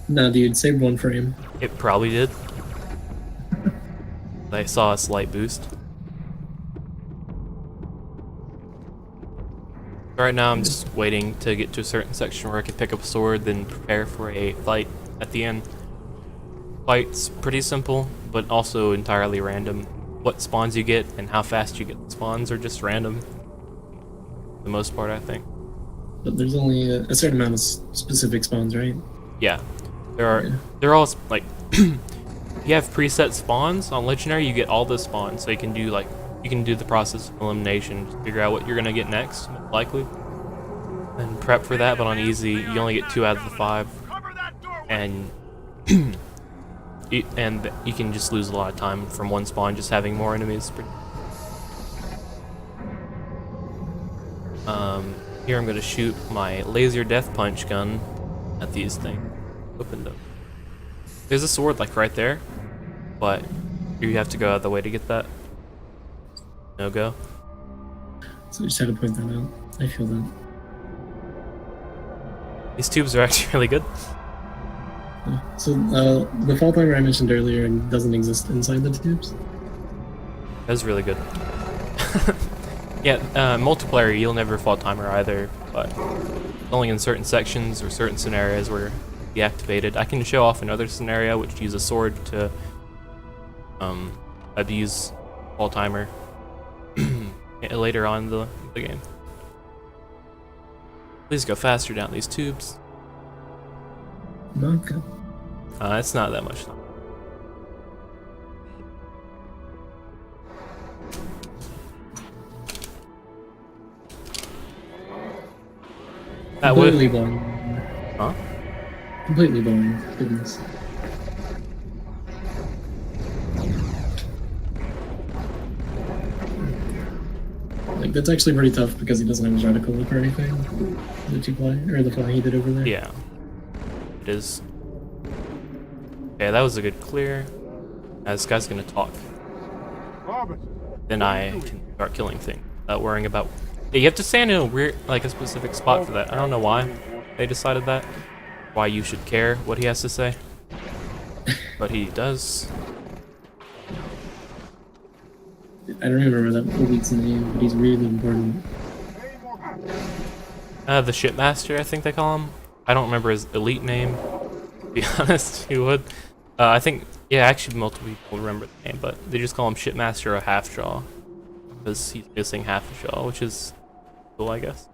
No, dude, save one frame.
It probably did. I saw a slight boost. Right now I'm just waiting to get to a certain section where I can pick up a sword, then prepare for a fight at the end. Fight's pretty simple, but also entirely random. What spawns you get and how fast you get the spawns are just random. For the most part, I think.
But there's only a certain amount of specific spawns, right?
Yeah. They're all like you have preset spawns on legendary, you get all the spawns, so you can do the process of elimination, just figure out what you're gonna get next, most likely, and prep for that. But on easy, you only get 2 out of the 5, and you can just lose a lot of time from one spawn just having more enemies. Here I'm gonna shoot my laser death punch gun at these things. Opened up. There's a sword like right there, but you have to go out of the way to get that. No go.
So I just had to point that out. I feel that.
These tubes are actually really good.
Yeah. So the fall timer I mentioned earlier doesn't exist inside the tubes.
That's really good. Yeah, multiplayer you'll never fall timer either, but only in certain sections or certain scenarios where deactivated. I can show off another scenario which uses a sword to abuse fall timer. later on in the game. Please go faster down these tubes.
Okay.
It's not that much time. That
Completely
would,
boring.
huh?
Completely boring. Goodness. Like, that's actually pretty tough because he doesn't have his reticle look or anything that you play, or the play he did over there.
Yeah, it is. Okay, that was a good clear. This guy's gonna talk. Then I can start killing things without worrying about. Yeah, you have to stand in a weird, like a specific spot for that. I don't know why they decided that. Why you should care what he has to say, but he does.
I don't remember that elite's name, but he's really important.
The Shipmaster, I think they call him. I don't remember his elite name. To be honest, he would. I think, yeah, actually multiple people remember the name, but they just call him Shipmaster or Half Jaw because he's missing half a jaw, which is cool, I guess.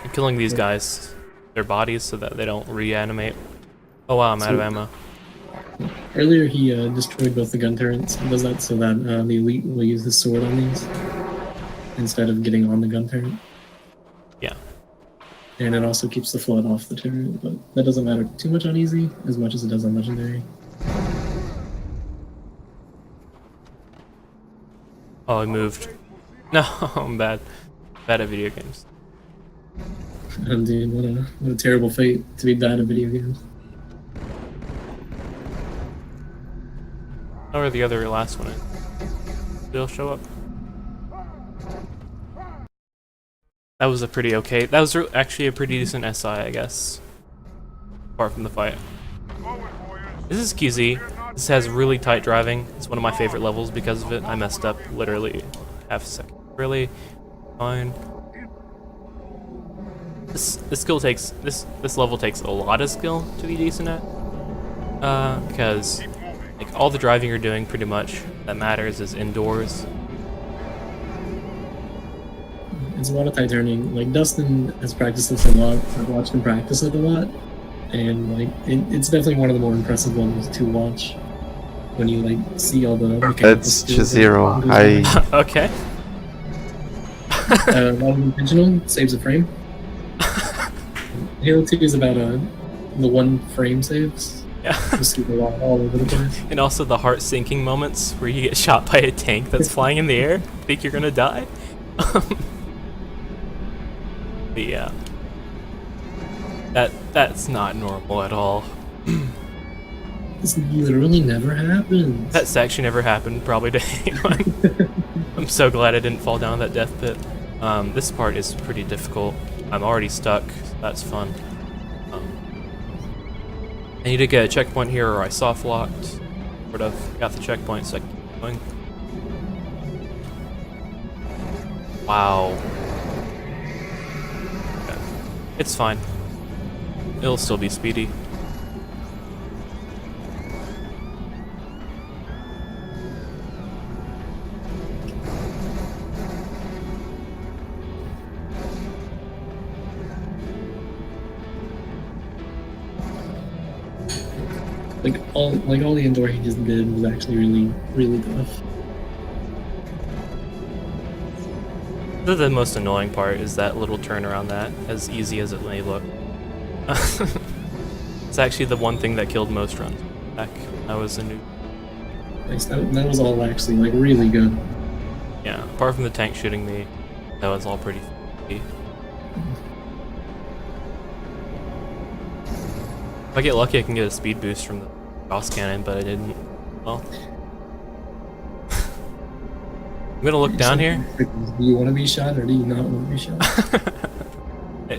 I'm killing these guys, their bodies, so that they don't reanimate. Oh wow, I'm out of ammo.
Earlier, he destroyed both the gun turrets. He does that so that the elite will use his sword on these instead of getting on the gun turret.
Yeah.
And it also keeps the flood off the turret, but that doesn't matter too much on easy as much as it does on legendary.
Oh, I moved. No, I'm bad. Bad at video games.
Dude, what a terrible fate to be bad at video games.
Or the other last one is. They'll show up. That was a pretty okay. That was actually a pretty decent SI, I guess. Apart from the fight. This is QZ. This has really tight driving. It's one of my favorite levels because of it. I messed up literally half a second. Really fine. This skill takes this level takes a lot of skill to be decent at. Because like all the driving you're doing pretty much that matters is indoors.
It's a lot of tight turning. Like, Dustin has practiced this a lot. I've watched him practice it a lot. And, like, it's definitely one of the more impressive ones to watch when you, like, see all the mechanical
That's
skills.
Zero. I
Okay.
That was intentional. Saves a frame. Halo 2 is about the one frame saves.
Yeah.
Just keep a lot all over the place.
And also the heart sinking moments where you get shot by a tank that's flying in the air. Think you're gonna die. But yeah. That's not normal at all.
This literally never happens.
That section never happened probably to anyone. I'm so glad I didn't fall down that death pit. This part is pretty difficult. I'm already stuck, so that's fun. I need to get a checkpoint here or I soft locked. Sort of got the checkpoint so I can keep going. Wow. Okay. It's fine. It'll still be speedy.
Like all the indoor he just did was actually really tough.
The most annoying part is that little turn around that, as easy as it may look. It's actually the one thing that killed most runs back when I was a noob.
Nice. That was all actually like really good.
Yeah, apart from the tank shooting me, that was all pretty f***y. If I get lucky, I can get a speed boost from the cross cannon, but I didn't. Well, I'm gonna look down here.
Do you want to be shot or do you not want to be shot?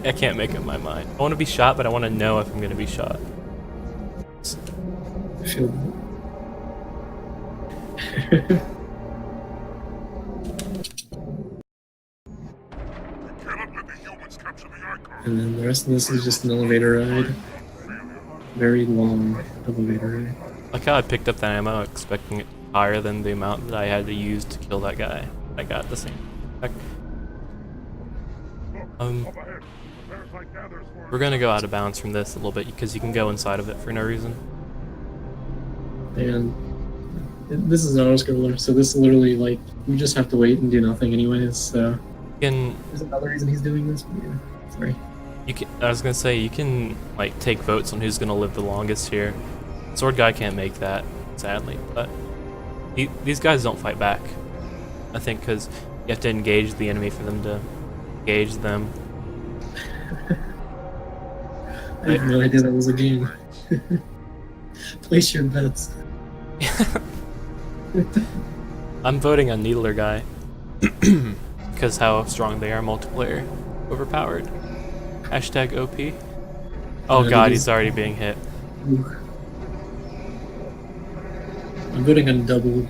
I can't make up my mind. I want to be shot, but I want to know if I'm gonna be shot.
I feel
Cannot let the humans capture the icon.
And then the rest of this is just an elevator ride. Very long elevator ride.
Like how I picked up that ammo expecting it higher than the amount that I had to use to kill that guy. I got the same effect.
Up ahead. The parasite gathers for
We're gonna go out of bounds from this a little bit because you can go inside of it for no reason.
And this is an auto-scroller, so this is literally like, you just have to wait and do nothing anyways, so...
You can,
There's another reason he's doing this, but yeah, sorry.
I was gonna say, you can like take votes on who's gonna live the longest here. Sword guy can't make that, sadly, but these guys don't fight back. I think because you have to engage the enemy for them to engage them.
I had no idea that was a game. Place your bets.
I'm voting on Needler guy because how strong they are multiplayer. Overpowered. Hashtag OP. Oh god, he's already being hit.
I'm voting on double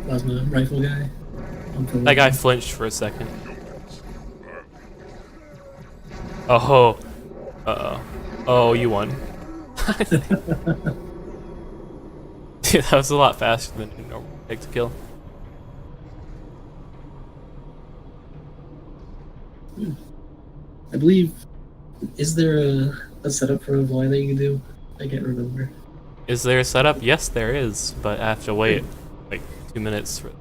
plasma rifle guy.
That guy flinched for a second. Oh. Uh-oh. Oh, you won. Dude, that was a lot faster than it normally takes to kill.
I believe, is there a setup for a volley that you can do? I can't remember.
Is there a setup? Yes, there is, but I have to wait like 2 minutes for.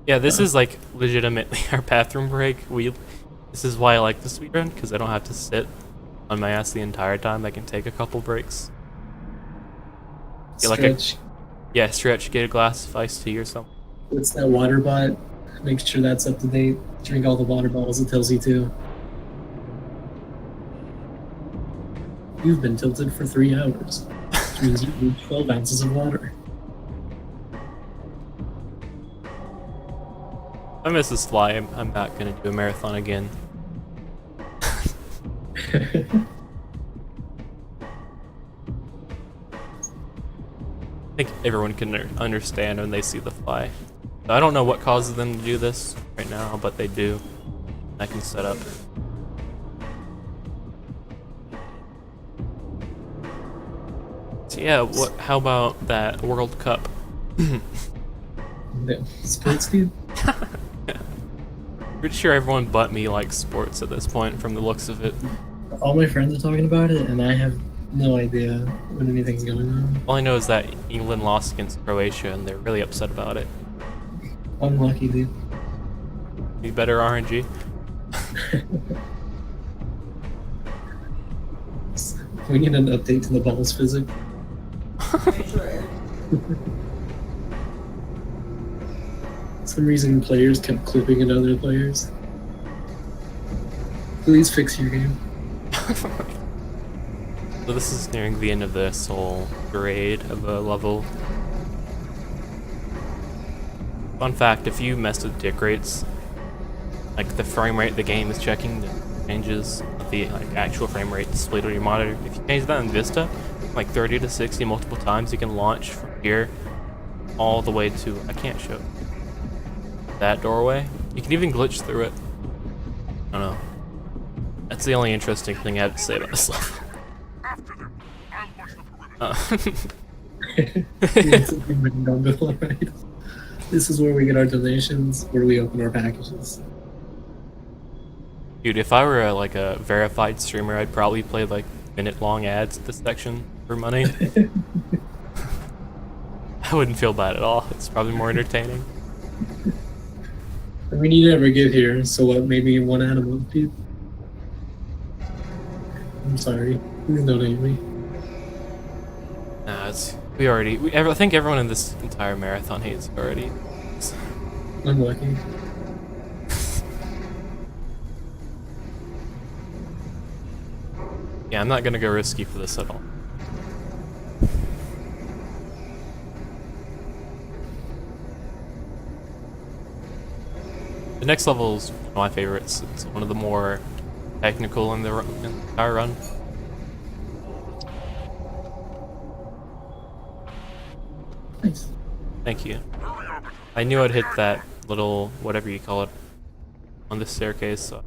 Yeah, this is like legitimately our bathroom break. This is why I like the speedrun, because I don't have to sit on my ass the entire time. I can take a couple breaks. Get like
Stretch.
Stretch, get a glass of iced tea or something.
What's that water bot? Make sure that's up to date. Drink all the water bottles it tells you to. You've been tilted for 3 hours, which means you need 12 ounces of water.
If I miss this fly, I'm not gonna do a marathon again. I think everyone can understand when they see the fly. I don't know what causes them to do this right now, but they do. I can set up. So yeah, how about that World Cup?
Yeah, sports dude.
Pretty sure everyone but me likes sports at this point from the looks of it.
All my friends are talking about it, and I have no idea when anything's going on.
All I know is that England lost against Croatia and they're really upset about it.
Unlucky, dude.
Be better RNG.
We need an update to the balls physics. Some reason players kept clipping at other players. Please fix your game.
So this is nearing the end of this whole grade of a level. Fun fact, if you mess with tick rates, like the frame rate the game is checking changes the actual frame rate displayed on your monitor. If you change that in Vista, like 30 to 60 multiple times, you can launch from here all the way to, I can't show that doorway. You can even glitch through it. I don't know. That's the only interesting thing I have to say about this level.
After them. I'll watch the perimeter.
It's been done before, right? This is where we get our donations, where we open our packages.
Dude, if I were like a verified streamer, I'd probably play like minute-long ads at this section for money. I wouldn't feel bad at all. It's probably more entertaining.
I mean, you never get here, so what? Maybe 1 ad a month, dude. I'm sorry. Please donate me.
Nah, I think everyone in this entire marathon hates it already.
I'm lucky.
Yeah, I'm not gonna go risky for this at all. The next level is one of my favorites. It's one of the more technical in the entire run.
Nice.
Thank you. I knew I'd hit that little, whatever you call it, on the staircase, so.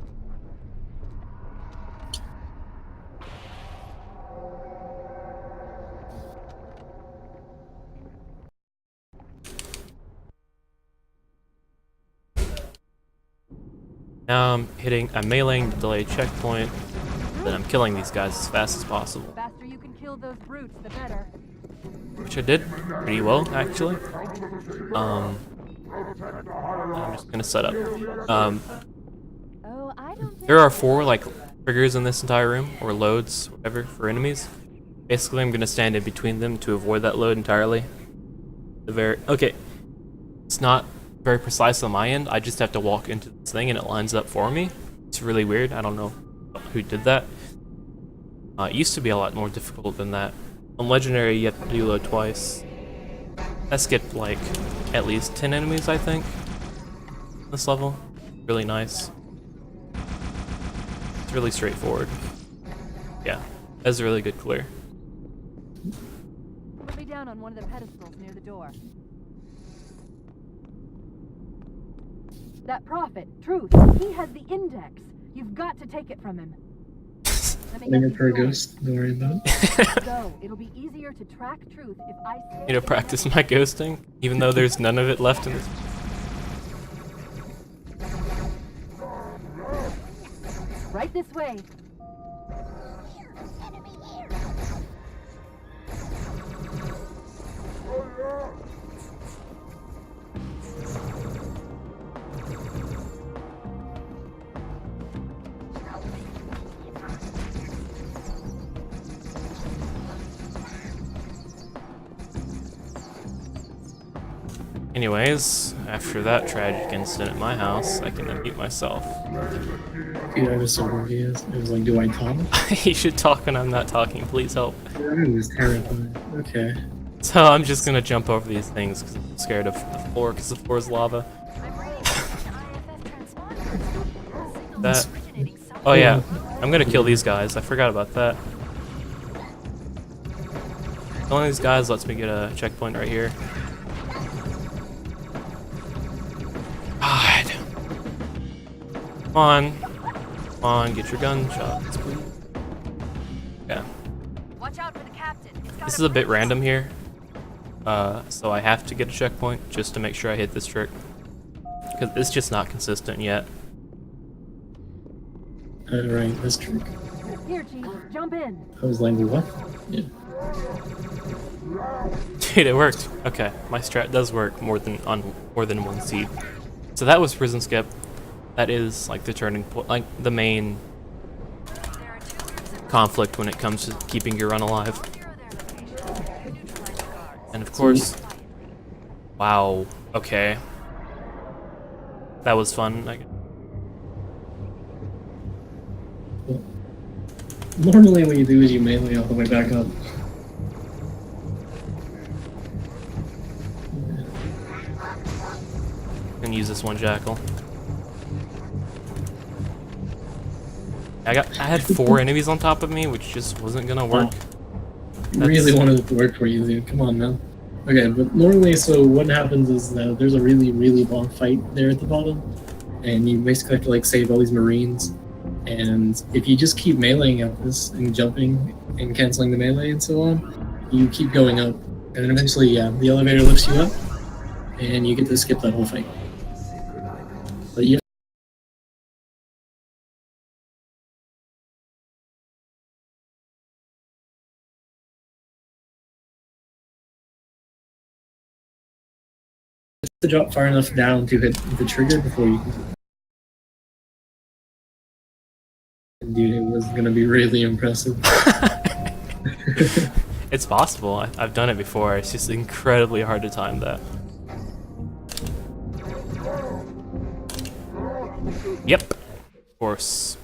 Now I'm meleeing the delayed checkpoint, then I'm killing these guys as fast as possible.
The faster you can kill those brutes, the better.
Which I did pretty well, actually. I'm just gonna set up.
Oh, I don't think
There are 4 like triggers in this entire room, or loads, whatever, for enemies. Basically, I'm gonna stand in between them to avoid that load entirely. Okay, it's not very precise on my end. I just have to walk into this thing and it lines up for me. It's really weird. I don't know who did that. It used to be a lot more difficult than that. On Legendary, you have to do load twice. I skipped like at least 10 enemies, I think, this level. Really nice. It's really straightforward. Yeah, that's a really good clear.
put me down on one of the pedestals near the door. That prophet, Truth, he has the index. You've got to take it from him. Let me
Never
get
per
you yours.
ghost, don't worry about it.
So, it'll be easier to track Truth if I stay
Need to practice my ghosting, even though there's none of it left in this.
right this way.
Anyways, after that tragic incident at my house, I can unmute myself.
Dude, I was so confused. It was like, do I talk?
You should talk when I'm not talking, please help.
I was terrified. Okay.
So I'm just gonna jump over these things because I'm scared of the floor, because the floor is lava. That. Oh yeah, I'm gonna kill these guys. I forgot about that. Killing these guys lets me get a checkpoint right here. God. Come on. Come on, get your gunshots, please. Yeah.
Watch out for the captain.
This is a bit random here. So I have to get a checkpoint just to make sure I hit this trick. Because it's just not consistent yet.
Right, this trick.
Here, Chief, jump in.
I was like, what? Yeah.
Dude, it worked. Okay, my strat does work more than one seed. So that was prison skip. That is like the turning point, like the main conflict when it comes to keeping your run alive. And of course, wow. Okay, that was fun.
Normally what you do is you melee all the way back up.
Can use this one jackal. I had 4 enemies on top of me, which just wasn't gonna work.
Really wanted it to work for you, dude. Come on, man. Okay, but normally, so what happens is that there's a really, really long fight there at the bottom, and you basically have to like save all these marines. And if you just keep meleeing at this and jumping and canceling the melee and so on, you keep going up, and then eventually, yeah, the elevator lifts you up, and you get to skip that whole fight. But you have to drop far enough down to hit the trigger before you can. Dude, it was gonna be really impressive.
It's possible. I've done it before. It's just incredibly hard to time that. Yep. Of course.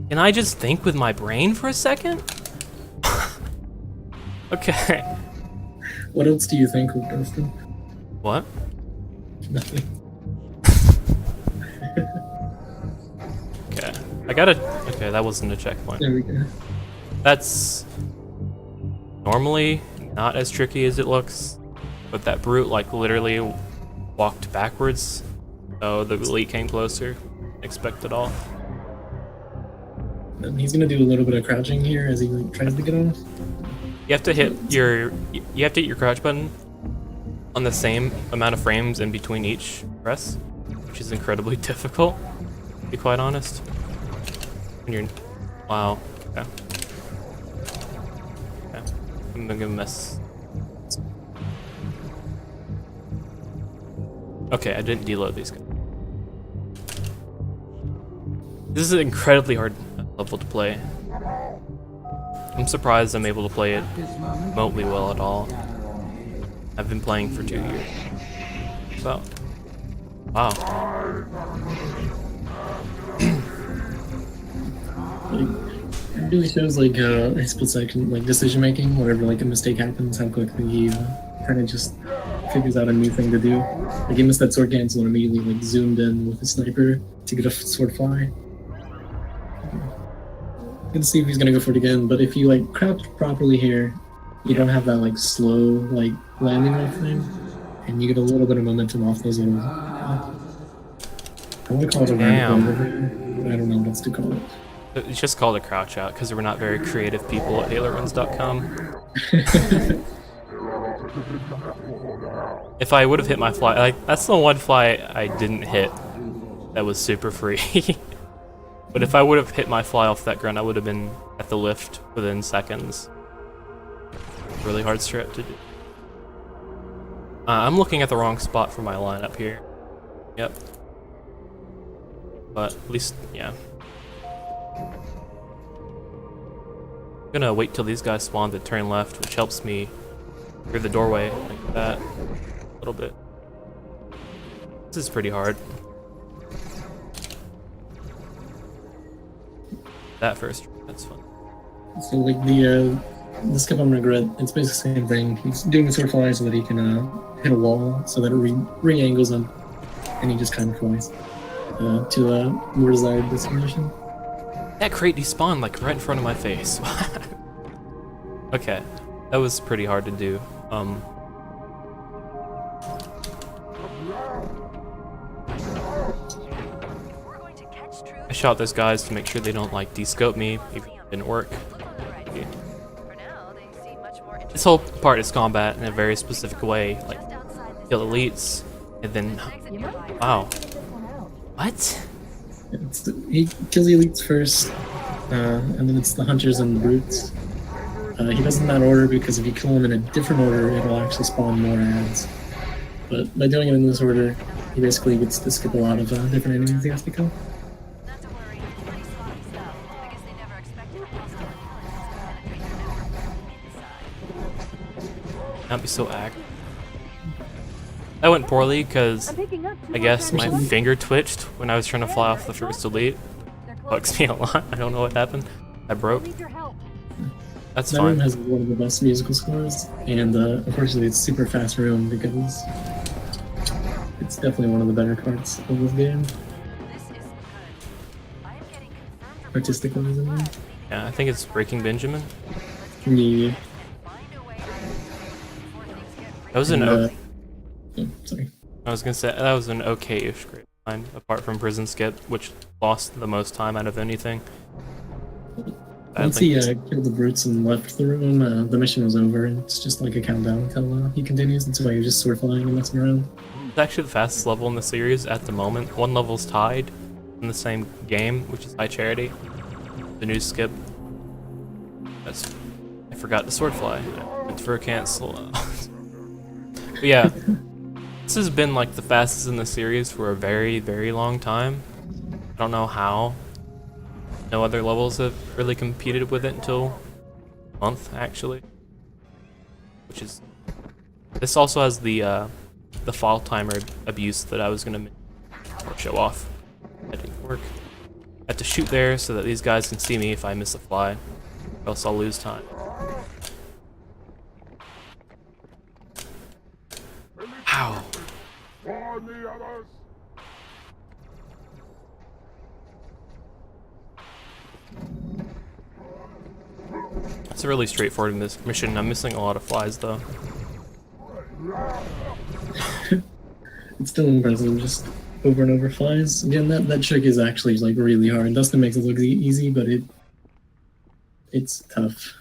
Can I just think with my brain for a second? Okay.
What else do you think of Dustin?
What?
Nothing.
Okay. I gotta. Okay, that wasn't a checkpoint.
There we go.
That's normally not as tricky as it looks, but that brute like literally walked backwards, so the elite came closer. Expect it all.
And he's gonna do a little bit of crouching here as he like, tries to get off.
You have to hit your crouch button on the same amount of frames in between each press, which is incredibly difficult, to be quite honest. When you're, wow, okay. Okay, I'm gonna miss. Okay, I didn't deload these guys. This is an incredibly hard level to play. I'm surprised I'm able to play it remotely well at all. I've been playing for 2 years. So, wow.
It really shows like a split second like decision making. Whenever like a mistake happens, how quickly he kind of just figures out a new thing to do. Like he missed that sword cancel and immediately like zoomed in with a sniper to get a sword fly. Gonna see if he's gonna go for it again, but if you like crouch properly here, you don't have that like slow like landing off thing, and you get a little bit of momentum off those little. I want to call it a round over. I don't know what else to call it.
It's just called a crouch out because we're not very creative people at HaloRuns.com. If I would have hit my fly, like that's the one fly I didn't hit that was super free. But if I would have hit my fly off that grunt, I would have been at the lift within seconds. Really hard strat to do. I'm looking at the wrong spot for my lineup here. Yep. But at least, yeah. I'm gonna wait till these guys spawn to turn left, which helps me through the doorway like that a little bit. This is pretty hard. That first, that's fun.
So like the skip on regret, it's basically the same thing. He's doing the sword fly so that he can hit a wall, so that it re-angles him, and he just kind of flies to a more desired destination.
That crate despawned like right in front of my face. Okay, that was pretty hard to do. I shot those guys to make sure they don't like descope me, even if it didn't work. This whole part is combat in a very specific way, like kill elites, and then wow, what?
He kills the elites first, and then it's the hunters and the brutes. He does it in that order because if you kill them in a different order, it'll actually spawn more ads. But by doing it in this order, he basically gets to skip a lot of different enemies he has to kill.
Not be so active. That went poorly because I guess my finger twitched when I was trying to fly off the first elite. Bugs me a lot. I don't know what happened. I broke. That's
that
fine.
room has one of the best musical scores, and unfortunately it's super fast room because it's definitely one of the better parts of this game. Artistically, isn't it?
Yeah, I think it's Breaking Benjamin.
Yeah.
That was an
sorry.
I was gonna say that was an okay-ish grade line, apart from Prison Skip, which lost the most time out of anything.
Once he killed the brutes and left the room, the mission was over, and it's just like a countdown until he continues. That's why you're just sort of flying and messing around.
It's actually the fastest level in the series at the moment. One level's tied in the same game, which is High Charity. The new skip. I forgot the sword fly. I went for a cancel. But yeah, this has been like the fastest in the series for a very, very long time. I don't know how. No other levels have really competed with it until a month, actually. Which is... This also has the fall timer abuse that I was gonna show off. That didn't work. I have to shoot there so that these guys can see me if I miss a fly, or else I'll lose time. Ow.
Warn the others!
It's a really straightforward mission. I'm missing a lot of flies though.
It's still impressive, just over and over flies. Again, that trick is actually like really hard. Dustin makes it look easy, but It's tough.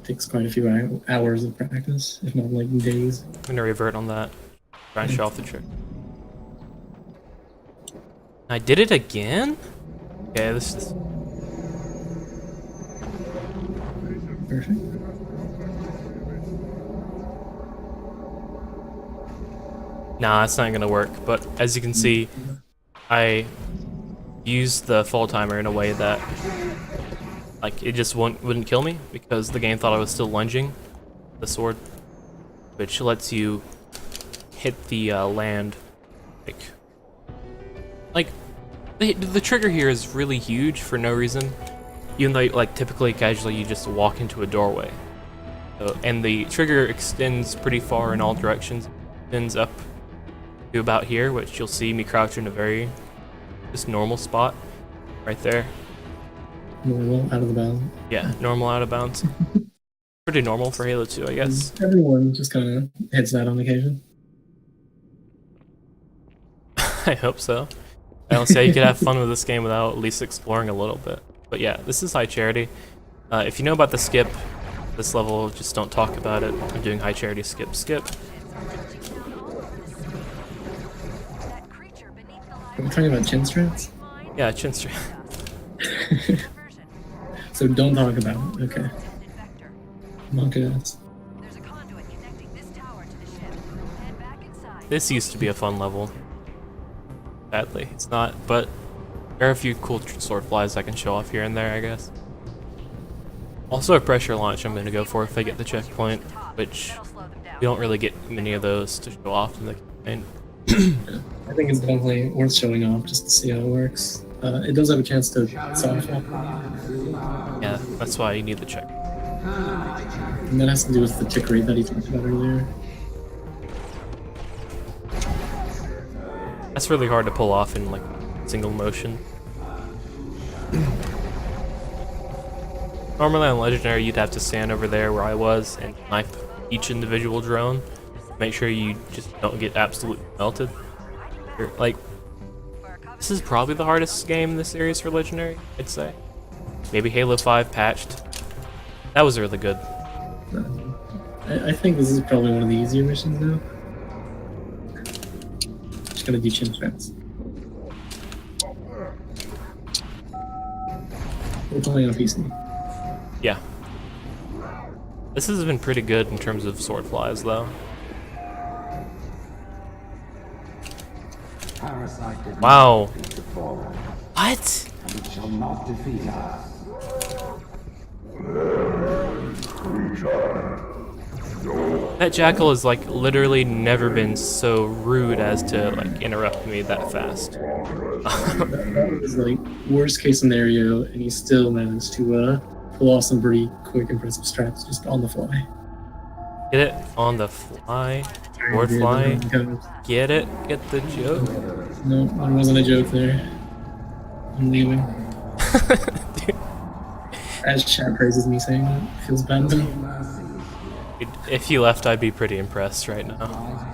Takes quite a few hours of practice, if not like days.
I'm gonna revert on that. Try and show off the trick. I did it again? Okay, this is...
Perfect.
Nah, it's not gonna work, but as you can see, I used the fall timer in a way that like it just wouldn't kill me because the game thought I was still lunging the sword, which lets you hit the land like the trigger here is really huge for no reason, even though like typically casually you just walk into a doorway. So, and the trigger extends pretty far in all directions, ends up to about here, which you'll see me crouch in a very just normal spot right there.
Normal, out of the bounds.
Yeah, normal out of bounds. Pretty normal for Halo 2, I guess.
Everyone just kind of hits that on occasion.
I hope so. I don't see how you could have fun with this game without at least exploring a little bit. But yeah, this is High Charity. If you know about the skip, this level, just don't talk about it. I'm doing High Charity skip.
Are we talking about chin straps?
Yeah, chin strap.
So don't talk about it. Okay. Monk ass.
This used to be a fun level. Sadly, it's not, but there are a few cool sword flies I can show off here and there, I guess. Also a pressure launch I'm going to go for if I get the checkpoint, which we don't really get many of those to show off in the campaign.
I think it's definitely worth showing off just to see how it works. It does have a chance to soft lock.
Yeah, that's why you need the check.
And that has to do with the tick rate that he talked about earlier.
That's really hard to pull off in like single motion. Normally on Legendary you'd have to stand over there where I was and knife each individual drone. Make sure you just don't get absolutely melted. Like, this is probably the hardest game in the series for Legendary, I'd say. Maybe Halo 5 patched. That was really good.
I think this is probably one of the easier missions now. Just gotta do chin straps. We're playing on PC.
Yeah. This has been pretty good in terms of sword flies, though. Wow. What? That jackal has like literally never been so rude as to like interrupt me that fast.
That was like worst case scenario, and he still managed to pull off some pretty quick, impressive strats just on the fly.
Get it on the fly, word fly. Get it? Get the joke?
No, there wasn't a joke there. I'm leaving.
Dude,
As chat praises me saying that, feels bad to me.
if you left, I'd be pretty impressed right now.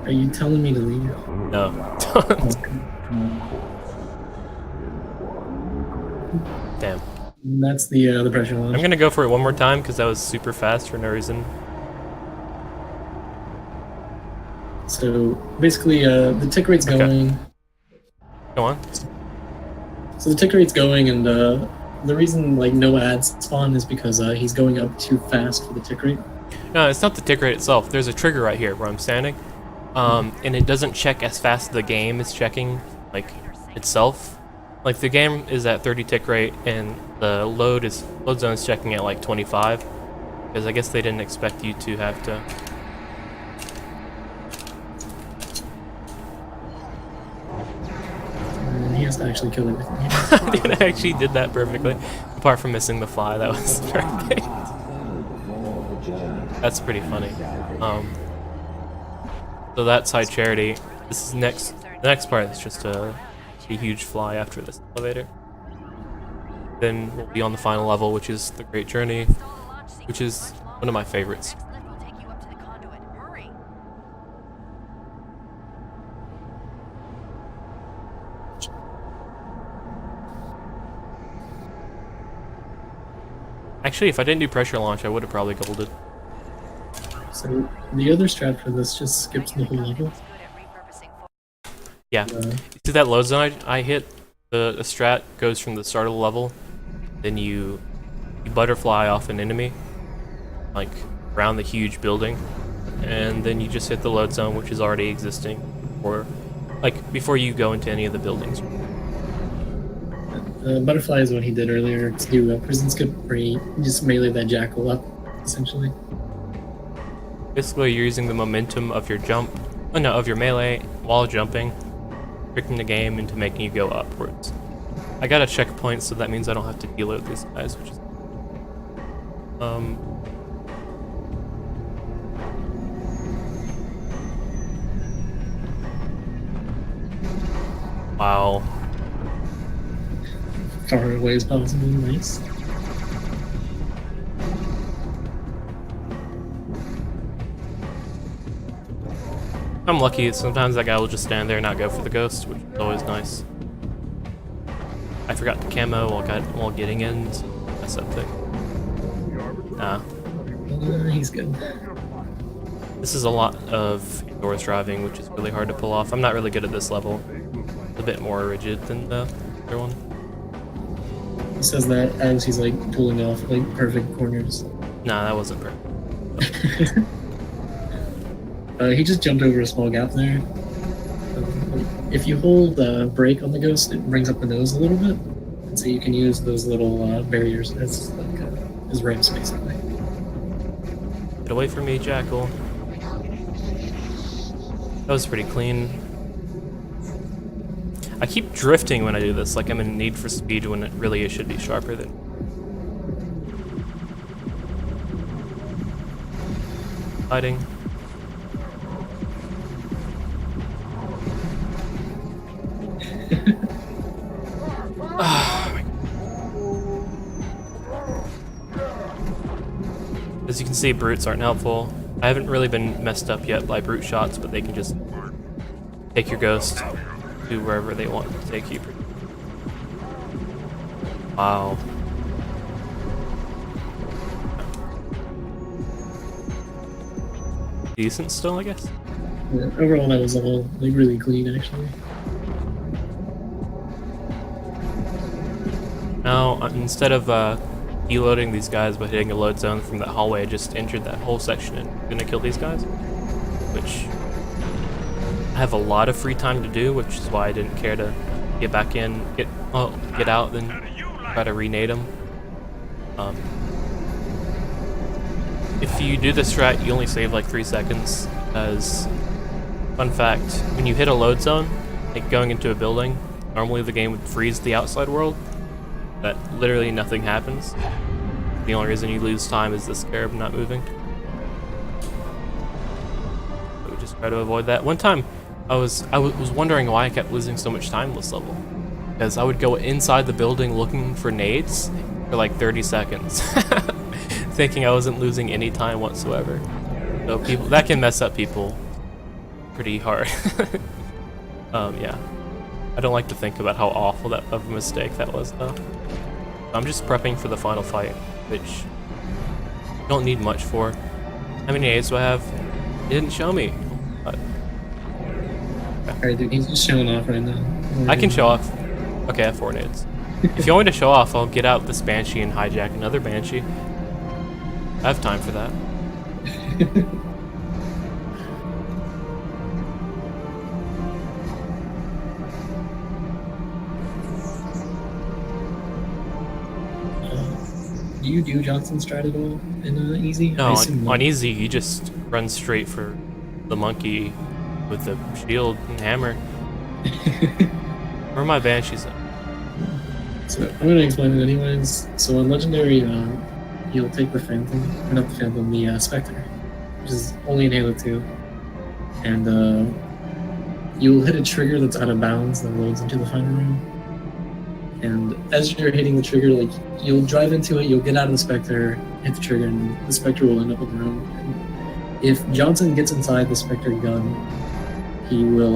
Are you telling me to leave?
No, don't. Damn.
And that's the pressure launch.
I'm gonna go for it one more time because that was super fast for no reason.
So basically, the tick rate's going.
Go on.
So the tick rate's going, and the reason like no ads spawn is because he's going up too fast for the tick rate.
No, it's not the tick rate itself. There's a trigger right here where I'm standing, and it doesn't check as fast as the game is checking, like itself. Like the game is at 30 tick rate, and the load zone is checking at like 25, because I guess they didn't expect you to have to.
And he has to actually kill everything.
Dude, I actually did that perfectly, apart from missing the fly. That was perfect. That's pretty funny. So that's High Charity. This is the next part is just a huge fly after this elevator. Then we'll be on the final level, which is the Great Journey, which is one of my favorites. Actually, if I didn't do pressure launch, I would have probably golded.
So the other strat for this just skips the whole level.
Yeah. See that load zone I hit? The strat goes from the start of the level, then you butterfly off an enemy, like around the huge building, and then you just hit the load zone, which is already existing, or like before you go into any of the buildings.
Butterfly is what he did earlier to do a prison skip where he just melee that jackal up, essentially.
Basically, you're using the momentum of your jump, of your melee while jumping, tricking the game into making you go upwards. I got a checkpoint, so that means I don't have to deload these guys, which is wow.
Far away as possible, nice.
I'm lucky, sometimes that guy will just stand there and not go for the ghost, which is always nice. I forgot the camo while getting in, so that's that thing. Nah.
He's good.
This is a lot of indoors driving, which is really hard to pull off. I'm not really good at this level. It's a bit more rigid than the other one.
He says that as he's like pulling off like perfect corners.
Nah, that wasn't perfect.
He just jumped over a small gap there. If you hold brake on the ghost, it brings up the nose a little bit, and so you can use those little barriers as like as ramps basically.
Get away from me, Jackal. That was pretty clean. I keep drifting when I do this, like I'm in Need for Speed when it really should be sharper than. Fighting. As you can see, brutes aren't helpful. I haven't really been messed up yet by brute shots, but they can just take your ghost to wherever they want to take you. Wow. Decent still, I guess.
Yeah, overall, that was all like really clean actually.
Now, instead of deloading these guys by hitting a load zone from that hallway, I just entered that whole section and I'm gonna kill these guys, which I have a lot of free time to do, which is why I didn't care to get back in, get out, then try to renade them. If you do this strat, you only save like 3 seconds, because, fun fact, when you hit a load zone, like going into a building, normally the game would freeze the outside world, but literally nothing happens. The only reason you lose time is the scarab not moving. So we just try to avoid that. One time, I was wondering why I kept losing so much time this level, because I would go inside the building looking for nades for like 30 seconds, thinking I wasn't losing any time whatsoever. So people that can mess up people pretty hard. Yeah, I don't like to think about how awful that of a mistake that was though. I'm just prepping for the final fight, which I don't need much for. How many nades do I have? It didn't show me. But
Alright, dude, he's just showing off right now.
I can show off. Okay, I have 4 nades. If you want me to show off, I'll get out this Banshee and hijack another Banshee. I have time for that.
Do you do Johnson's strat at all in easy?
No, on easy, you just run straight for the monkey with the shield and hammer. Where are my Banshees at?
So I'm gonna explain it anyways. So on Legendary, you'll take the Phantom, or not the Phantom, the Spectre, which is only in Halo 2. And you'll hit a trigger that's out of bounds that loads into the final room. And as you're hitting the trigger, like, you'll drive into it, you'll get out of the Spectre, hit the trigger, and the Spectre will end up in the room. And if Johnson gets inside the Spectre gun, he will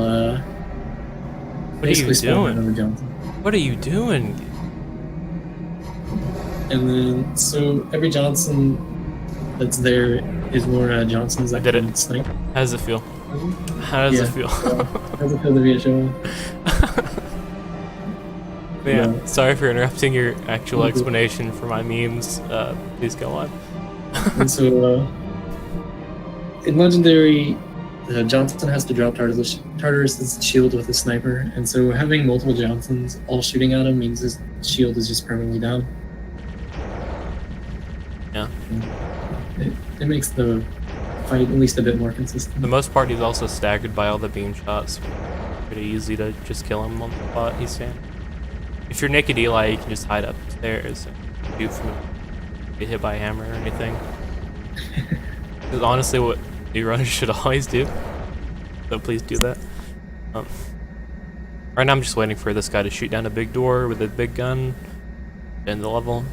What are you doing?
Another Johnson.
What are you doing?
And then, so every Johnson that's there is more Johnsons that
Did it.
can snipe.
How does it feel? How does it feel?
How does it feel to be a show?
Yeah,
Yeah.
sorry for interrupting your actual explanation for my memes. Please go on.
And so, in Legendary, Johnson has to drop Tartarus's shield with a sniper, and so having multiple Johnsons all shooting at him means his shield is just permanently down.
Yeah.
It makes the fight at least a bit more consistent.
For the most part, he's also staggered by all the beam shots. Pretty easy to just kill him on the spot he's standing. If you're Naked Eli, you can just hide upstairs and shoot from him. Get hit by a hammer or anything. Because honestly, what new runners should always do. So please do that. Right now, I'm just waiting for this guy to shoot down a big door with a big gun. End the level.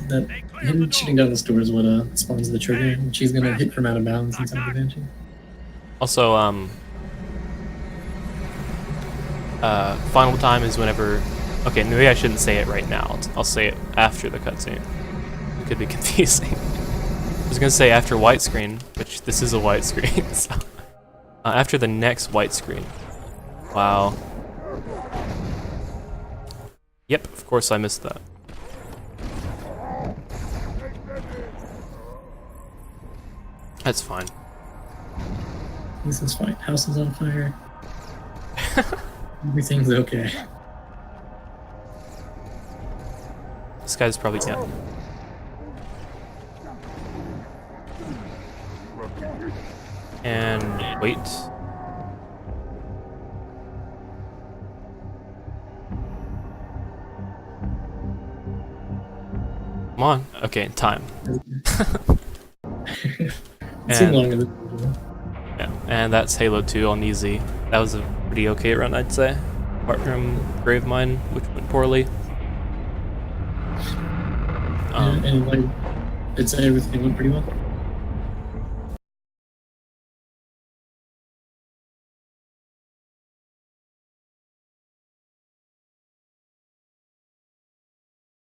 That him shooting down this door is what spawns the trigger, and she's gonna hit from out of bounds inside the Banshee.
Also, final time is whenever. Okay, maybe I shouldn't say it right now. I'll say it after the cutscene. It could be confusing. I was gonna say after white screen, which this is a white screen. So, after the next white screen. Wow. Yep, of course I missed that. That's fine.
This is fine. House is on fire. Everything's okay.
This guy's probably dead. And wait. Come on. Okay, time.
It seemed longer than usual.
Yeah, and that's Halo 2 on easy. That was a pretty okay run, I'd say. Apart from Grave Mine, which went poorly.
And like, it's everything went pretty well.